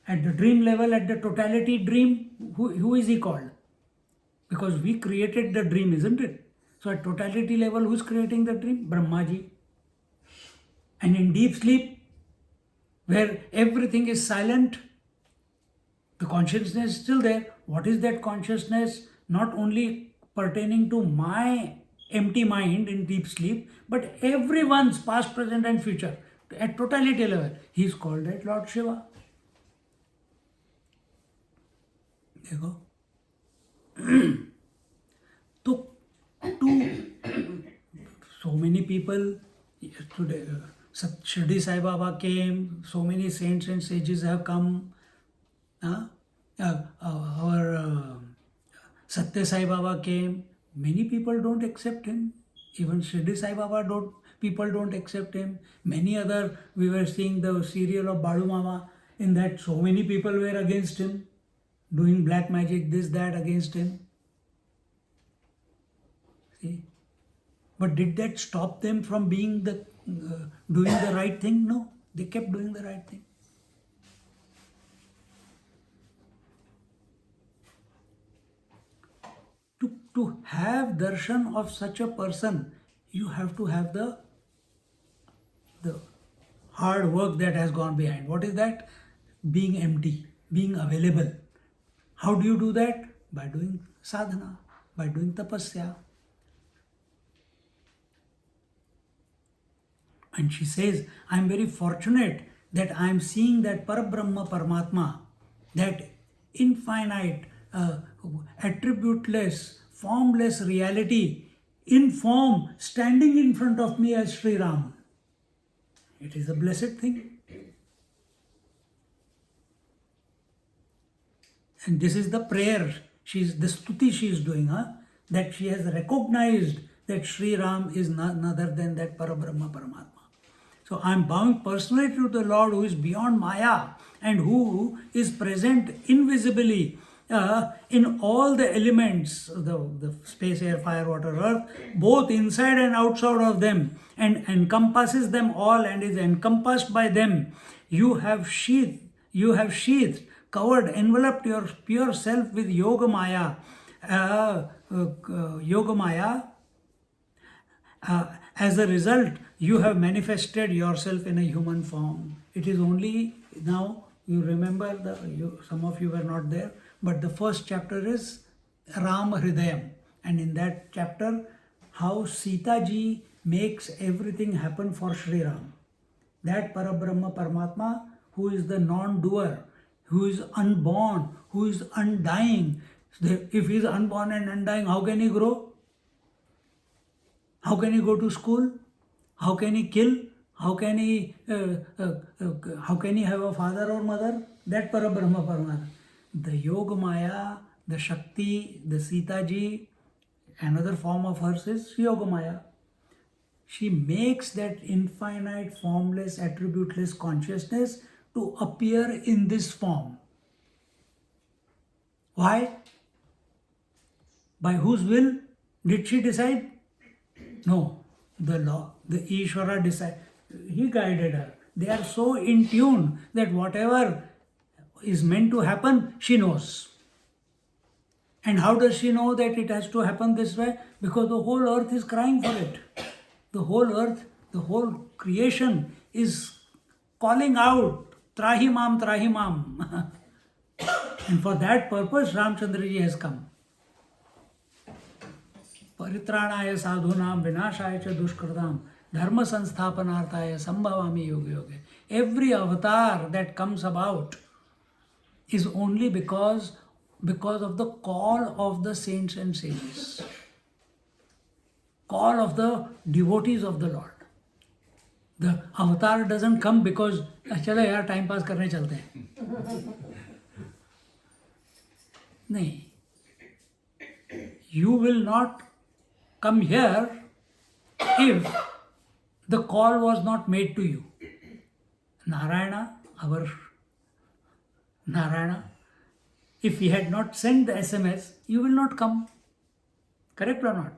At the dream level, at the totality dream, who is he called? Because we created the dream, isn't it? So at totality level, who is creating the dream? Brahmaji. And in deep sleep, where everything is silent, the consciousness is still there. What is that consciousness? Not only pertaining to my empty mind in deep sleep, but everyone's past, present and future. At totality level, he is called as Lord Shiva. देखो, so many people today, Shirdi Sai Baba came, so many saints and sages have come. Our Satya Sai Baba came. Many people don't accept him. Even Shirdi Sai Baba people don't accept him. Many other, we were seeing the serial of Badu Mama, in that so many people were against him, doing black magic, this, that against him. See? But did that stop them from being doing the right thing? No, they kept doing the right thing. To have darshan of such a person, you have to have the hard work that has gone behind. What is that? Being empty, being available. How do you do that? By doing sadhana, by doing tapasya. And she says, I am very fortunate that I am seeing that Parabrahma Paramatma, that infinite, attributeless, formless reality in form standing in front of me as Sri Ram. It is a blessed thing. And this is the prayer, the stuti she is doing, that she has recognized that Sri Ram is none other than that Parabrahma Paramatma. So I am bowing personally to the Lord who is beyond Maya and who is present invisibly in all the elements, the space, air, fire, water, earth, both inside and outside of them, and encompasses them all and is encompassed by them. You have sheathed, covered, enveloped your pure self with Yoga Maya. As a result, you have manifested yourself in a human form. It is only now, you remember, some of you were not there, but the first chapter is Ram Hridayam. And in that chapter, how Sita ji makes everything happen for Sri Ram. That Parabrahma Paramatma, who is the non-doer, who is unborn, who is undying. If he is unborn and undying, how can he grow? How can he go to school? How can he kill? How can he have a father or mother? That Parabrahma Paramananda. The Yoga Maya, the Shakti, the Sita ji, another form of hers is Yoga Maya. She makes that infinite, formless, attributeless consciousness to appear in this form. Why? By whose will did she decide? No, the law, the Ishvara decided. He guided her. They are so in tune that whatever is meant to happen, she knows. And how does she know that it has to happen this way? Because the whole earth is crying for it. The whole earth, the whole creation is calling out, Trahimam, Trahimam. And for that purpose, Ramchandraji has come. Paritranaya sadhunam vinashaya cha dushkritam dharma sansthapanarthaya sambhavami yoga yoga. Every avatar that comes about is only because of the call of the saints and sages. Call of the devotees of the Lord. The avatar doesn't come because चलो यार time pass करने चलते हैं. नहीं. You will not come here if the call was not made to you. Narayana, our Narayana, if he had not sent the SMS, you will not come. Correct or not?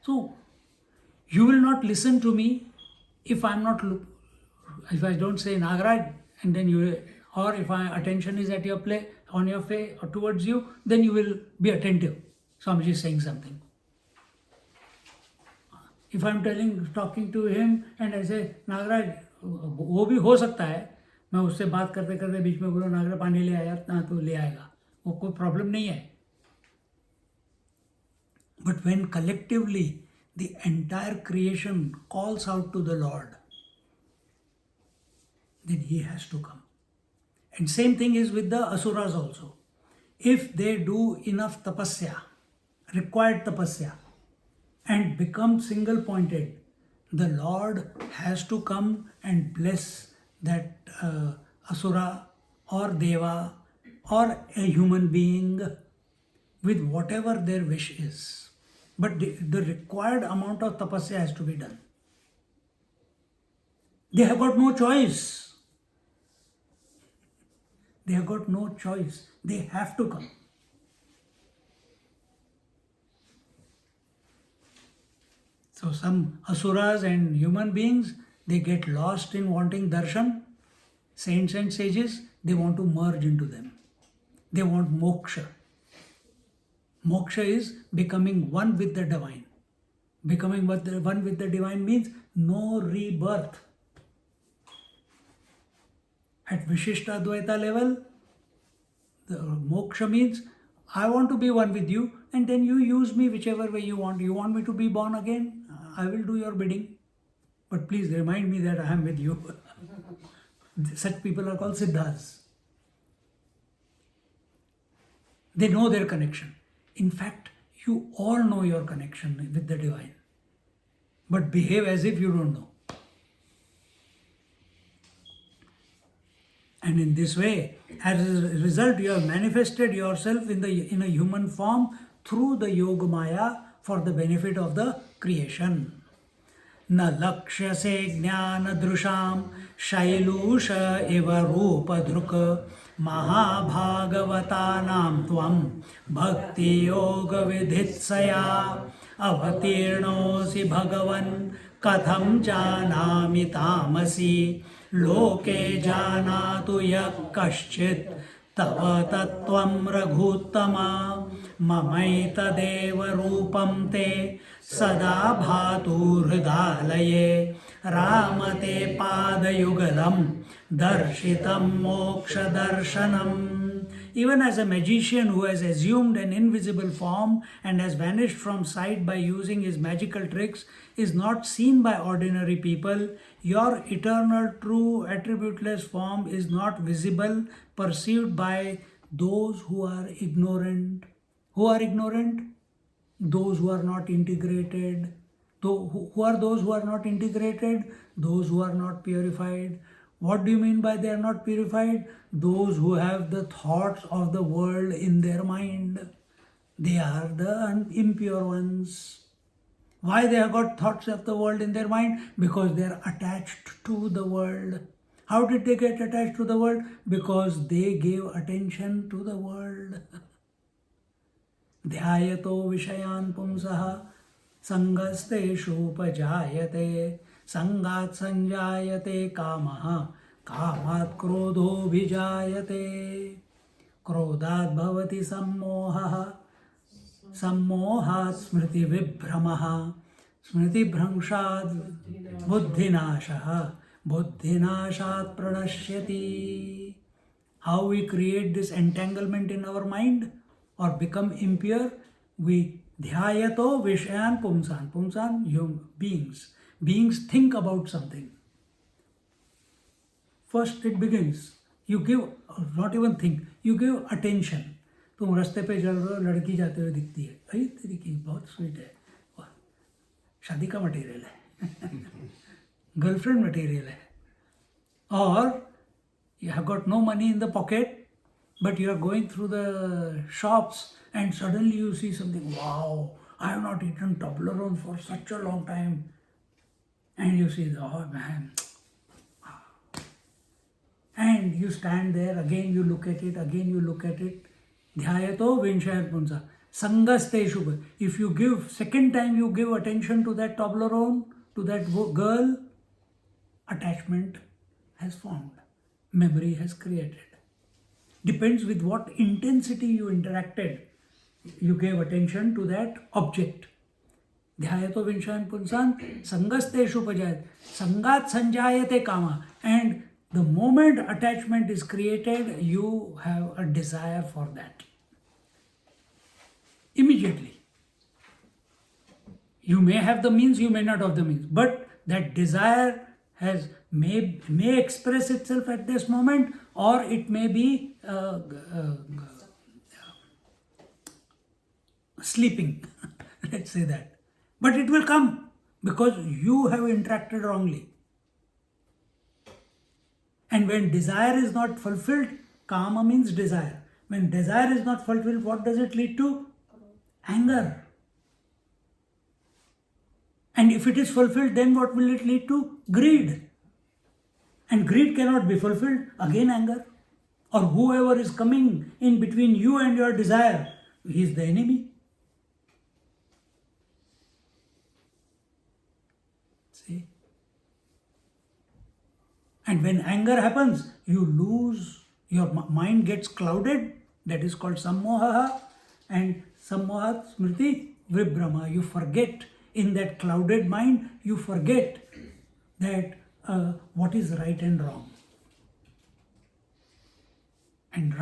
So, you will not listen to me if I don't say Nagaraj, and then you, or if my attention is at your play, on your face or towards you, then you will be attentive. Swamiji is saying something. If I am talking to him and I say, Nagaraj, वो भी हो सकता है, मैं उससे बात करते करते बीच में बोलो नागराज पानी ले आया, तो ले आएगा, वो कोई प्रॉब्लम नहीं है. But when collectively the entire creation calls out to the Lord, then he has to come. And same thing is with the asuras also. If they do enough tapasya, required tapasya, and become single pointed, the Lord has to come and bless that asura or deva or a human being with whatever their wish is. But the required amount of tapasya has to be done. They have got no choice. They have got no choice. They have to come. So some asuras and human beings, they get lost in wanting darshan. Saints and sages, they want to merge into them. They want moksha. Moksha is becoming one with the divine. Becoming one with the divine means no rebirth. At Vishishta Advaita level, the moksha means I want to be one with you, and then you use me whichever way you want. You want me to be born again? I will do your bidding. But please remind me that I am with you. Such people are called siddhas. They know their connection. In fact, you all know your connection with the divine. But behave as if you don't know. And in this way, as a result, you have manifested yourself in a human form through the Yoga Maya for the benefit of the creation. Na lakshya se jnana drusham shailusha eva rupa dhruka महाभागवतानां त्वं भक्ति योग विधित्सया अवतीर्णोऽसि भगवन् कथं जानामि तामसि लोके जानातु यः कश्चित् तव तत्त्वं रघुत्तमा ममैतदेव रूपं ते सदा भातु हृदालये रामते पादयुगलं darshitam moksha darshanam. Even as a magician who has assumed an invisible form and has vanished from sight by using his magical tricks is not seen by ordinary people, your eternal, true, attributeless form is not visible, perceived by those who are ignorant. Who are ignorant? those who are not integrated. Who are those who are not integrated? Those who are not purified. What do you mean by they are not purified? Those who have the thoughts of the world in their mind. They are the impure ones. Why they have got thoughts of the world in their mind? Because they are attached to the world. How did they get attached to the world? Because they gave attention to the world. Dhyayato vishayan pumsaha sangasteshu upajayate sangat sanjayate kamaha kamat krodho bhijayate krodhat bhavati sammohaha सम्मोहात् Smriti विभ्रमः Smriti भ्रंशात् बुद्धिनाशः बुद्धिनाशात् प्रणश्यति. How we create this entanglement in our mind or become impure? We dhyayato vishayan pumsan. Pumsan, beings. Beings think about something. First it begins. You give, not even think, you give attention. तुम रास्ते पे चल रहे हो, लड़की जाते हुए दिखती है, अरे तेरी की बहुत स्वीट है, वाह, शादी का मटेरियल है, गर्लफ्रेंड मटेरियल है. और you have got no money in the pocket, but you are going through the shops and suddenly you see something, wow, I have not eaten Toblerone for such a long time. And you see, oh man. And you stand there, again you look at it, again you look at it. Dhyayato vinshayat punsa. Sangasteshu. If you give, second time you give attention to that Toblerone, to that girl, attachment has formed. Memory has created. Depends with what intensity you interacted. You gave attention to that object. Dhyayato vinshayan punsan sangasteshu pajayat. Sangat sanjayate kama. And the moment attachment is created, you have a desire for that. Immediately. You may have the means, you may not have the means. But that desire may express itself at this moment, or it may be sleeping. Let's say that. But it will come because you have interacted wrongly. And when desire is not fulfilled, kama means desire. When desire is not fulfilled, what does it lead to? Anger. And if it is fulfilled, then what will it lead to? Greed. And greed cannot be fulfilled, again anger. Or whoever is coming in between you and your desire, he is the enemy. See? And when anger happens, you lose, your mind gets clouded, that is called sammoha, and sammohat smriti vibrama. You forget, in that clouded mind, you forget that what is right and wrong. And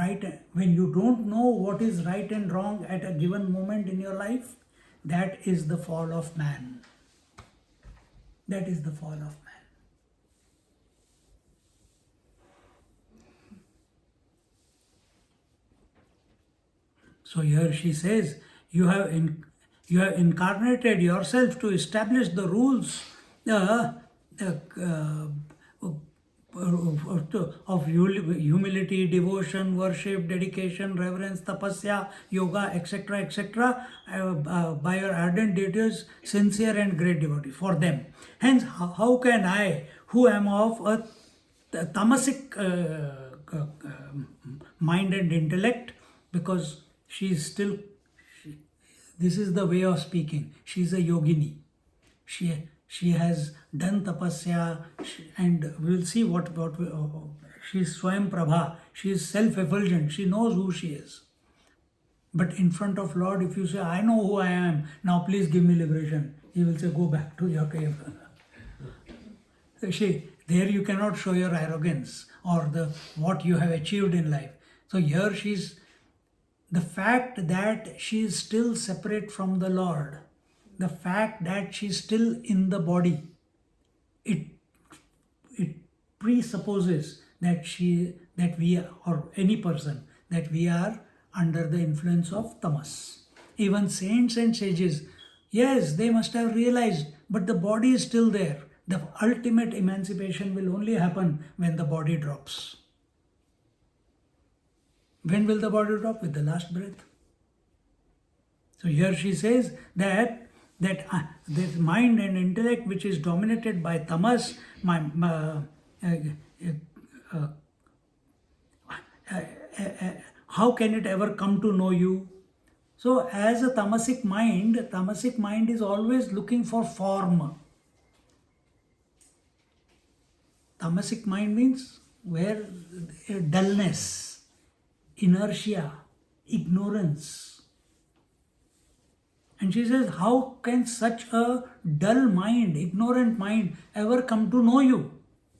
when you don't know what is right and wrong at a given moment in your life, that is the fall of man. That is the fall of man. So here she says, you have incarnated yourself to establish the rules of humility, devotion, worship, dedication, reverence, tapasya, yoga, etc., etc., by your ardent devotees, sincere and great devotees, for them. Hence, how can I, who am of a tamasic mind and intellect, because she is still, this is the way of speaking, she is a yogini. She has done tapasya, and we will see what she is SwayamPrabha. She is self-effulgent. She knows who she is. But in front of Lord, if you say, I know who I am, now please give me liberation, He will say, go back to your cave. There you cannot show your arrogance or what you have achieved in life. So here the fact that she is still separate from the Lord, the fact that she is still in the body, it presupposes that we, or any person, that we are under the influence of tamas. even saints and sages, yes, they must have realized, but the body is still there. The ultimate emancipation will only happen when the body drops. When will the body drop? With the last breath. So here she says that this mind and intellect which is dominated by tamas, how can it ever come to know you? So as a tamasic mind is always looking for form. Tamasic mind means where dullness, inertia, ignorance. And she says, how can such a dull mind, ignorant mind ever come to know you?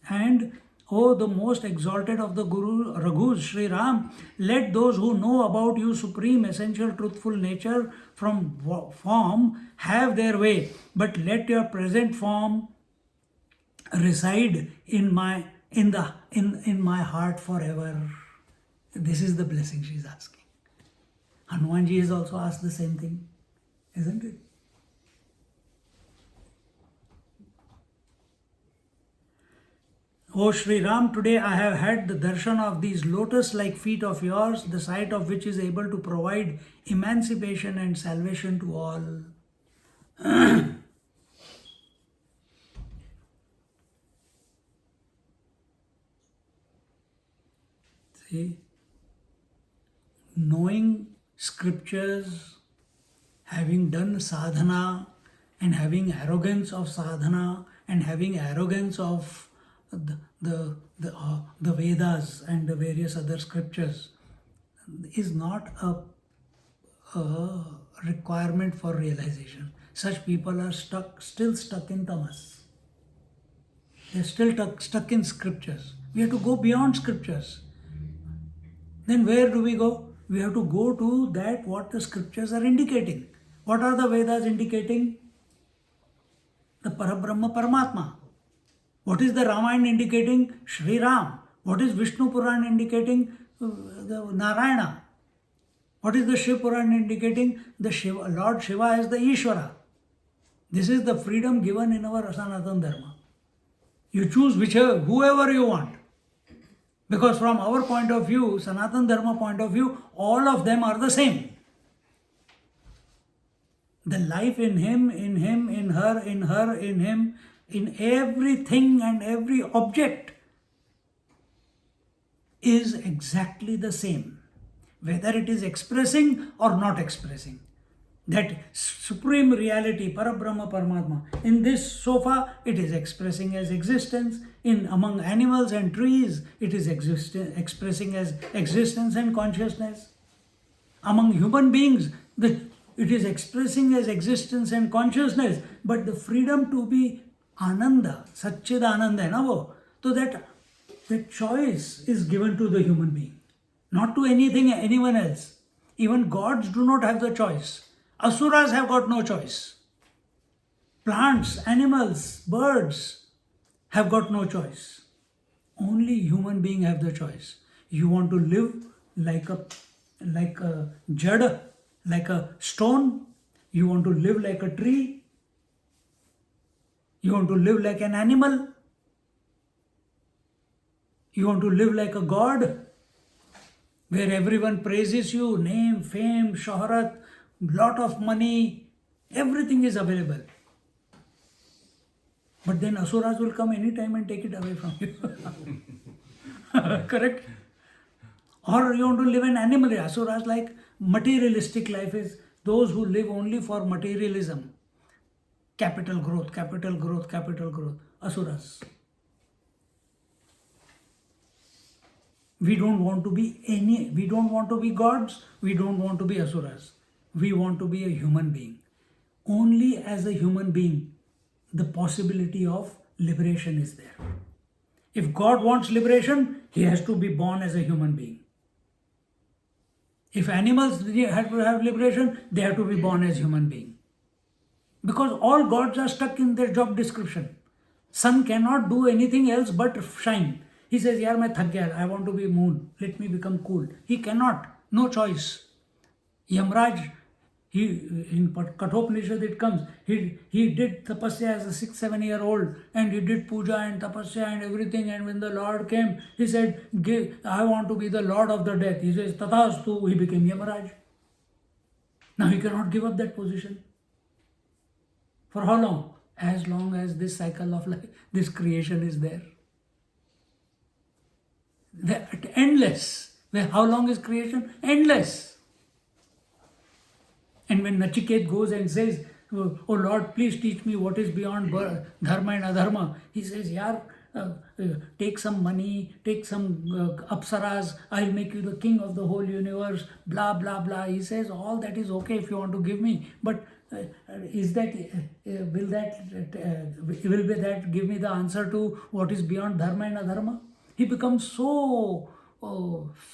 And oh, the most exalted of the Guru Raghus, Sri Ram, let those who know about you supreme, essential, truthful nature from form have their way, but let your present form reside in my heart forever. This is the blessing she is asking. Hanumanji has also asked the same thing, isn't it? O Sri Ram, today I have had the darshan of these lotus-like feet of yours, the sight of which is able to provide emancipation and salvation to all. See, knowing scriptures, having done sadhana, and having arrogance of sadhana, and having arrogance of the Vedas and the various other scriptures is not a requirement for realization. Such people are still stuck in tamas. They're still stuck in scriptures. We have to go beyond scriptures. Then where do we go? We have to go to that what the scriptures are indicating. What are the Vedas indicating? The Parabrahma Paramatma. What is the Ramayana indicating? Sri Ram. What is Vishnu Puran indicating? The Narayana. What is the Shiv Puran indicating? The Shiva, Lord Shiva as the Ishvara. This is the freedom given in our Sanatana Dharma. You choose whoever you want. Because from our point of view, Sanatana Dharma point of view, all of them are the same. The life in him, in her, in him, in everything and every object is exactly the same. Whether it is expressing or not expressing. That supreme reality, Parabrahma Paramatma. In this sofa, it is expressing as existence. Among animals and trees, it is expressing as existence and consciousness. Among human beings, it is expressing as existence and consciousness. But the freedom to be Ananda, Satchid Ananda, so that choice is given to the human being, not to anyone else. Even gods do not have the choice. Asuras have got no choice. Plants, animals, birds have got no choice. Only human beings have the choice. You want to live like a jada, like a stone. You want to live like a tree. You want to live like an animal. You want to live like a god, where everyone praises you, name, fame, shohrat, lot of money, everything is available. But then asuras will come anytime and take it away from you. Correct? Or you want to live an animal. Asuras like materialistic life is those who live only for materialism. Capital growth, capital growth, capital growth. Asuras. We don't want to be gods, we don't want to be asuras. We want to be a human being. Only as a human being, the possibility of liberation is there. If God wants liberation, he has to be born as a human being. If animals have to have liberation, they have to be born as human being. Because all gods are stuck in their job description. Sun cannot do anything else but shine. He says, yaar, main thak gaya, I want to be moon. Let me become cool. He cannot. No choice. Yamraj He in Kathopanishad it comes. He did tapasya as a 6-7-year-old, and he did puja and tapasya and everything. And when the Lord came, he said, "I want to be the Lord of the death." He says, "Tathastu." He became Yamaraj. Now he cannot give up that position. For how long? As long as this cycle of life, this creation is there. Endless. How long is creation? Endless. And when Nachiket goes and says, "Oh Lord, please teach me what is beyond dharma and adharma," he says, "Yaar, take some money, take some apsaras, I'll make you the king of the whole universe, blah, blah, blah." He says, all that is okay if you want to give me, but will that give me the answer to what is beyond dharma and adharma? He becomes so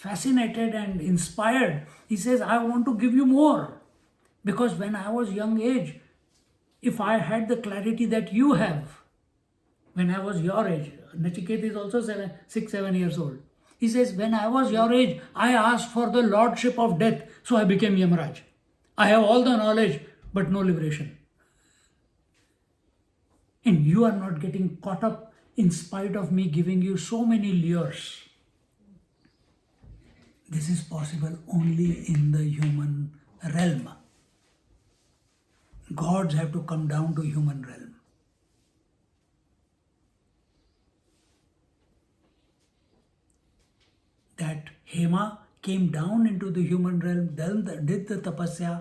fascinated and inspired. He says, "I want to give you more. Because when I was young age, if I had the clarity that you have, when I was your age," Nachiket is also 6-7 years old. He says, "When I was your age, I asked for the lordship of death, so I became Yamaraj. I have all the knowledge, but no liberation. And you are not getting caught up in spite of me giving you so many lures." This is possible only in the human realm. Gods have to come down to human realm. That Hema came down into the human realm, did the tapasya.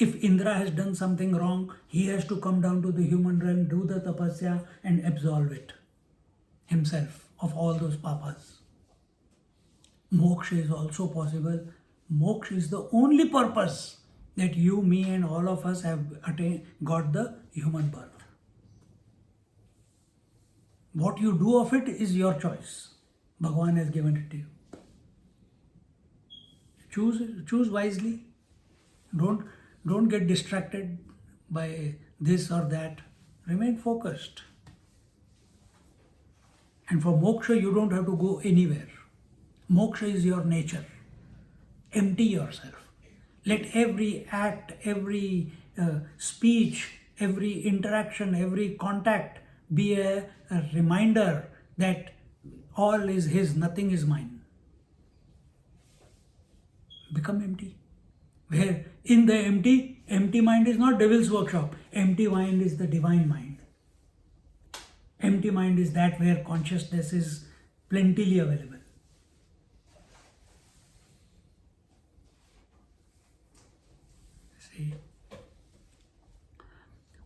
If Indra has done something wrong, he has to come down to the human realm, do the tapasya and absolve it himself of all those papas. Moksha is also possible. Moksha is the only purpose that you, me and all of us have got the human birth. What you do of it is your choice. Bhagavan has given it to you. Choose wisely. Don't get distracted by this or that. Remain focused. And for moksha, you don't have to go anywhere. Moksha is your nature. Empty yourself. Let every act, every speech, every interaction, every contact be a reminder that all is His, nothing is mine. Become empty. Where in the empty mind is not devil's workshop. Empty mind is the divine mind. Empty mind is that where consciousness is plentifully available. See?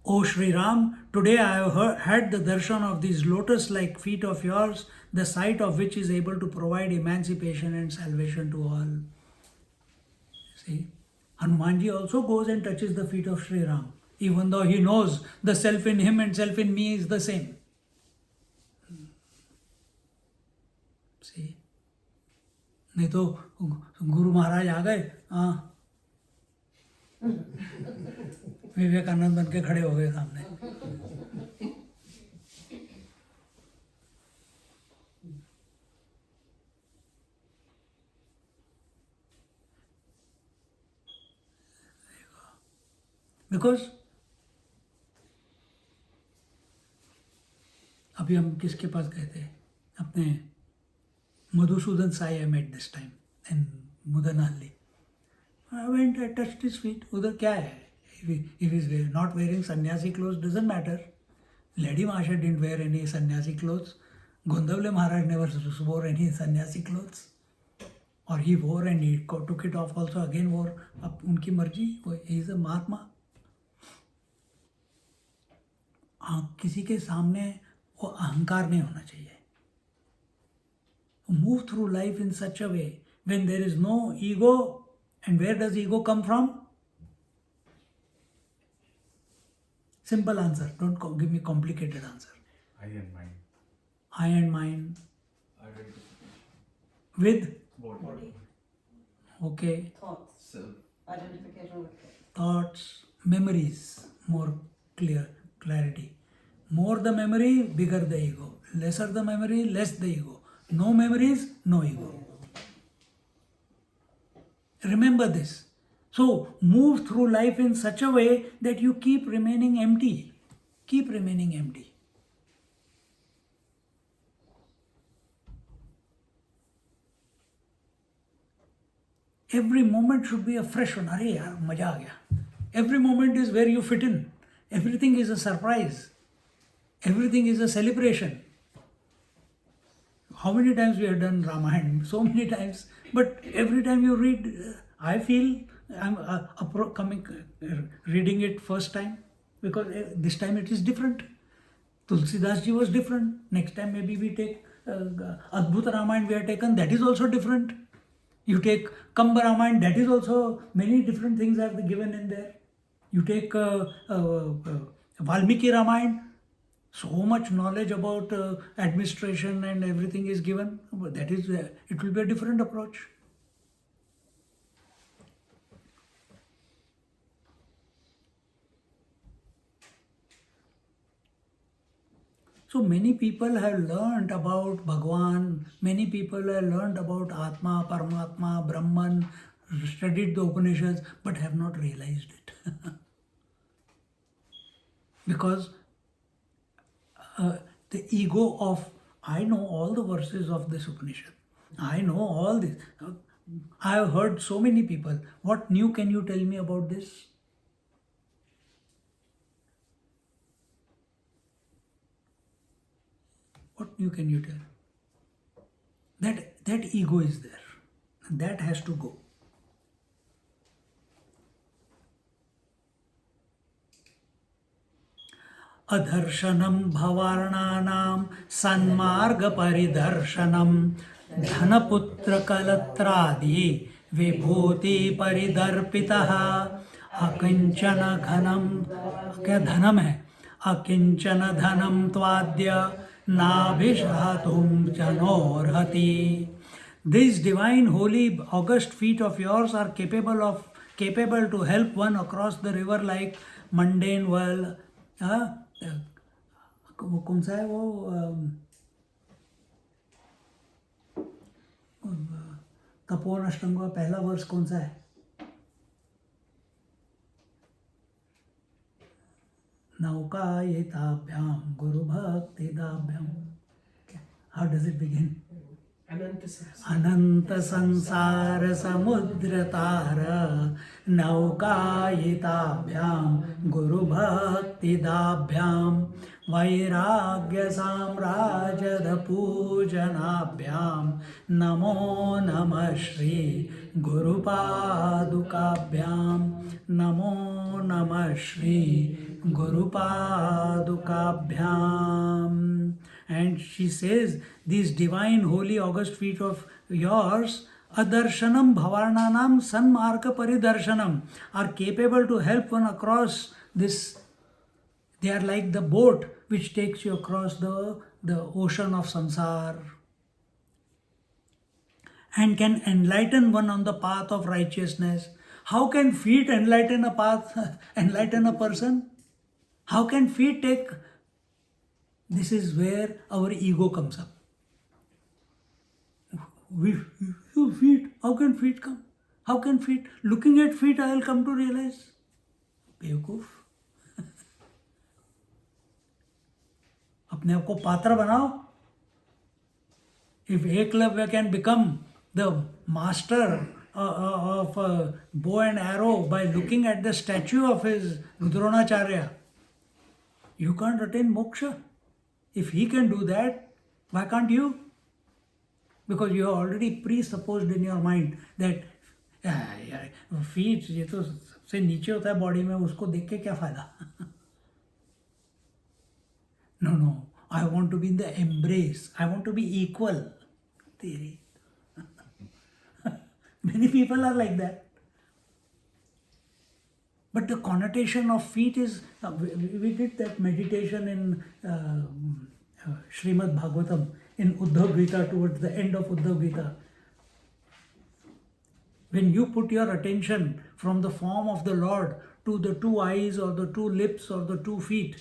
"O Sri Ram, today I have had the darshan of these lotus-like feet of yours, the sight of which is able to provide emancipation and salvation to all." See? Hanumanji also goes and touches the feet of Sri Ram, even though he knows the self in him and self in me is the same. See? नहीं तो गुरु महाराज आ गए, हाँ, विवेकानंद बन के खड़े हो गए सामने. Because अभी हम किसके पास गए थे? अपने Madhusudan Sai I met this time in Mudanhalli. I went, I touched his feet. उधर क्या है? If he's not wearing sannyasi clothes, doesn't matter. Lady Masha didn't wear any sannyasi clothes. Gondavle Maharaj never wore any sannyasi clothes. Or he wore and he took it off also, again wore. अब उनकी मर्जी, he is a Mahatma. किसी के सामने वो अहंकार नहीं होना चाहिए. Move through life in such a way when there is no ego. And where does ego come from? Simple answer. Don't give me complicated answer. I and mind. I and mind. Identification. With? Body. Okay. Thoughts. Self. Identification with Thoughts, memories, more clarity. More the memory, bigger the ego. Lesser the memory, less the ego. No memories, no ego. Remember this. So move through life in such a way that you keep remaining empty. Keep remaining empty. Every moment should be a fresh one. Arey yaar, maja aa gaya. Every moment is where you fit in. Everything is a surprise. Everything is a celebration. How many times we have done Ramayana? So many times. But every time you read, I feel I'm reading it first time because this time it is different. Tulsidas ji was different. Next time maybe we take Adhyatma Ramayana we have taken. That is also different. You take Kamba Ramayana. That is also many different things are given in there. You take Valmiki Ramayana. So much knowledge about administration and everything is given. That is, it will be a different approach. So many people have learnt about Bhagwan, many people have learnt about Atma, Paramatma, Brahman, studied the Upanishads, but have not realized it. Because the ego of, I know all the verses of this Upanishad. I know all this. I have heard so many people. What new can you tell me about this? What new can you tell? That ego is there. That has to go. अदर्शनम भवार्णानाम सन्मार्ग परिदर्शनम धनपुत्र कलत्रादि विभूति परिदर्पितः अकिंचन घनम, क्या धनम है, अकिंचन धनम त्वाद्य नाभिषातुम जनोर्हति. These divine, holy, august feet of yours are capable to help one across the river like mundane world. वो कौन सा है वो तपोवन अष्टंग का पहला वर्ष कौन सा है? नौकायिताभ्याम गुरु भक्तिदाभ्याम. How does it begin? अनंत संसार समुद्र तार नौकायिताभ्याम गुरु भक्तिदाभ्याम वैराग्य साम्राजद पूजनाभ्याम नमो नमः श्री गुरुपादुकाभ्याम नमो नमः Shri गुरुपादुकाभ्याम. And she says, these divine, holy, august feet of yours, adarshanam bhavarnanam sanmarga paridarshanam, are capable to help one across this. They are like the boat which takes you across the ocean of samsara and can enlighten one on the path of righteousness. How can feet enlighten a path, enlighten a person? How can feet take? This is where our ego comes up. Feet, how can feet come? How can feet? Looking at feet, I will come to realize. बेवकूफ. अपने आप को पात्र बनाओ. If Eklavya can become the master of bow and arrow by looking at the statue of his Dronacharya, you can't attain moksha. If he can do that, why can't you? Because you have already presupposed in your mind that feet ये तो सबसे नीचे होता है body में, उसको देख के क्या फायदा? No, I want to be in the embrace. I want to be equal. Theory. Many people are like that. But the connotation of feet is, we did that meditation in Srimad Bhagavatam, in Uddhav Gita, towards the end of Uddhav Gita. When you put your attention from the form of the Lord to the two eyes or the two lips or the 2 feet,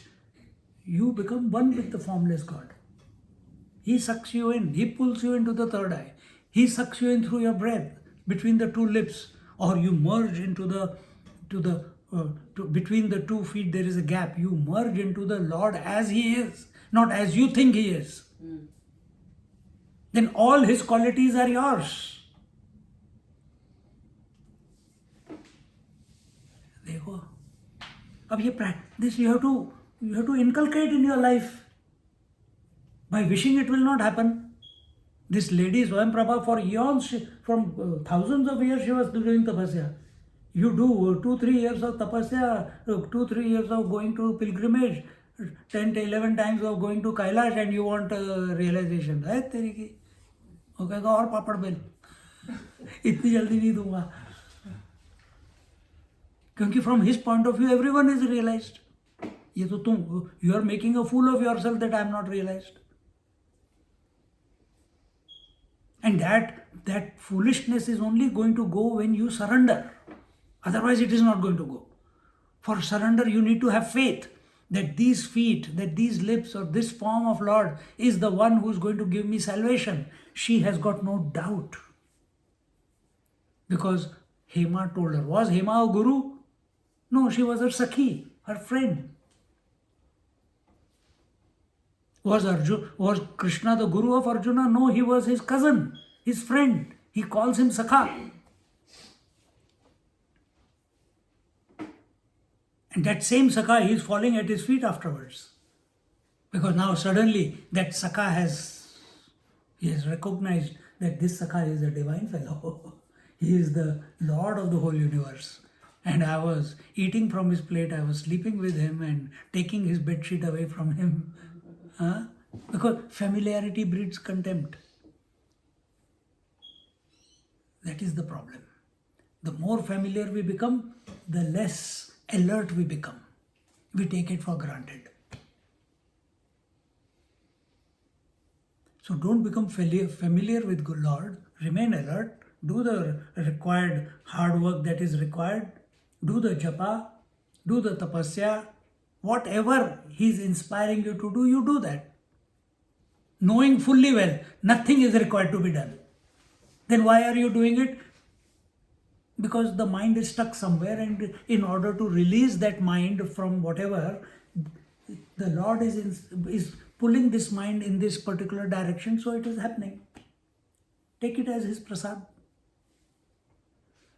you become one with the formless God. He sucks you in, He pulls you into the third eye. He sucks you in through your breath, between the 2 lips, or you merge into between the 2 feet there is a gap. You merge into the Lord as He is, not as you think He is. Then all His qualities are yours. देखो, अब ये this you have to inculcate in your life. By wishing it will not happen. This lady SwayamPrabha, for eons, from thousands of years she was doing tapasya. You do 2-3 years of tapasya, 2-3 years of going to pilgrimage, 10-11 times of going to Kailash, and you want realization. है तेरी की, वो कहेगा और पापड़ bell, इतनी जल्दी नहीं दूंगा. क्योंकि from his point of view everyone is realized. ये तो तुम, you are making a fool of yourself that I am not realized. And that foolishness is only going to go when you surrender. Otherwise it is not going to go. For surrender you need to have faith that these feet, that these lips, or this form of Lord is the one who is going to give me salvation. She has got no doubt. Because Hema told her. Was Hema a guru? No, she was her Sakhi, her friend. Was Krishna the guru of Arjuna? No, he was his cousin, his friend. He calls him Sakha. And that same Sakha, he is falling at his feet afterwards. Because now suddenly that Sakha has recognized that this Sakha is a divine fellow. He is the Lord of the whole universe. And I was eating from his plate, I was sleeping with him and taking his bedsheet away from him. Because familiarity breeds contempt. That is the problem. The more familiar we become, the less alert we become. We take it for granted. So don't become familiar with good Lord. Remain alert. Do the required hard work that is required. Do the japa. Do the tapasya. Whatever He is inspiring you to do, you do that. Knowing fully well, nothing is required to be done. Then why are you doing it? Because the mind is stuck somewhere, and in order to release that mind from whatever, the Lord is pulling this mind in this particular direction, so it is happening. Take it as His prasad.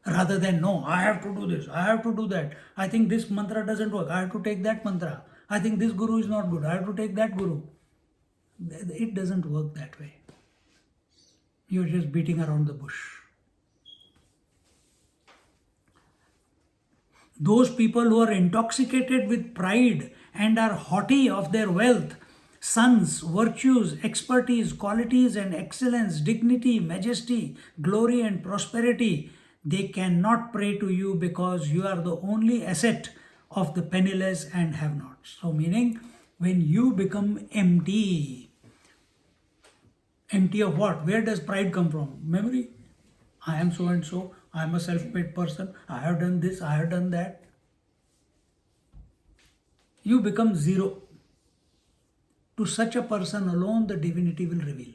Rather than, no, I have to do this, I have to do that. I think this mantra doesn't work, I have to take that mantra. I think this guru is not good, I have to take that guru. It doesn't work that way. You're just beating around the bush. Those people who are intoxicated with pride and are haughty of their wealth, sons, virtues, expertise, qualities and excellence, dignity, majesty, glory and prosperity, they cannot pray to you because you are the only asset of the penniless and have-nots. So meaning, when you become empty of what? Where does pride come from? Memory. I am so and so, I am a self-made person, I have done this, I have done that. You become zero. To such a person alone the divinity will reveal.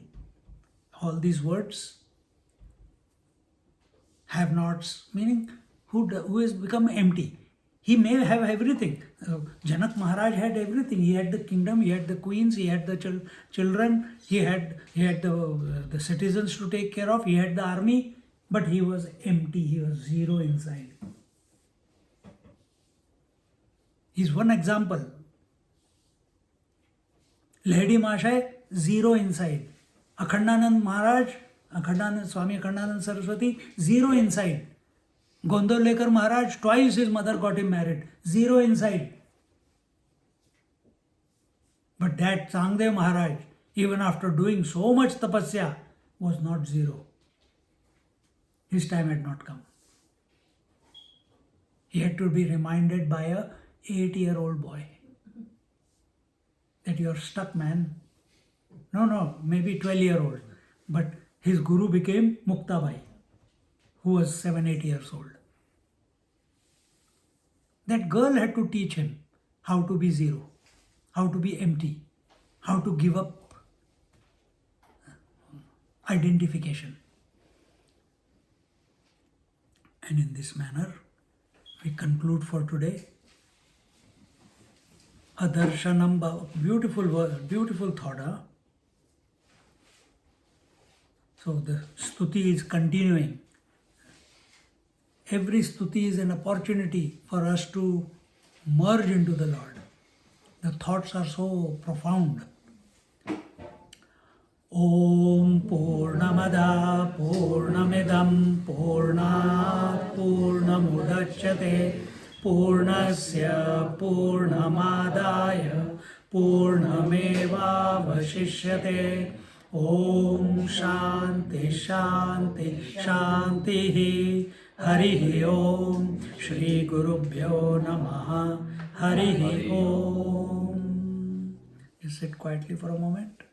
All these words, have-nots, meaning who has become empty. He may have everything. Janak Maharaj had everything. He had the kingdom, he had the queens, he had the children, he had the citizens to take care of, he had the army, but he was empty, he was zero inside. He's one example. Lahedi Mahashaya, zero inside. Akhandanand Maharaj, Swami Akhandanand Saraswati, zero inside. Gondolekar Maharaj, twice his mother got him married, zero inside. But that Sangdev Maharaj, even after doing so much tapasya, was not zero. His time had not come. He had to be reminded by a 8-year-old boy that you are stuck, man. No, maybe 12-year-old. But his guru became Muktabai, who was 7-8 years old. That girl had to teach him how to be zero, how to be empty, how to give up identification. And in this manner, we conclude for today. Adarshanam, beautiful word, beautiful thought. Huh? So the stuti is continuing. Every stuti is an opportunity for us to merge into the Lord. The thoughts are so profound. Om Purnamada Purnamidam Purnat Purnamudachyate Purnasya Purnamadaya Purnameva Vashishyate. Om Shanti Shanti Shanti. Harihi Om. Shri Gurubhyo Namaha. Harihi Om. You sit quietly for a moment.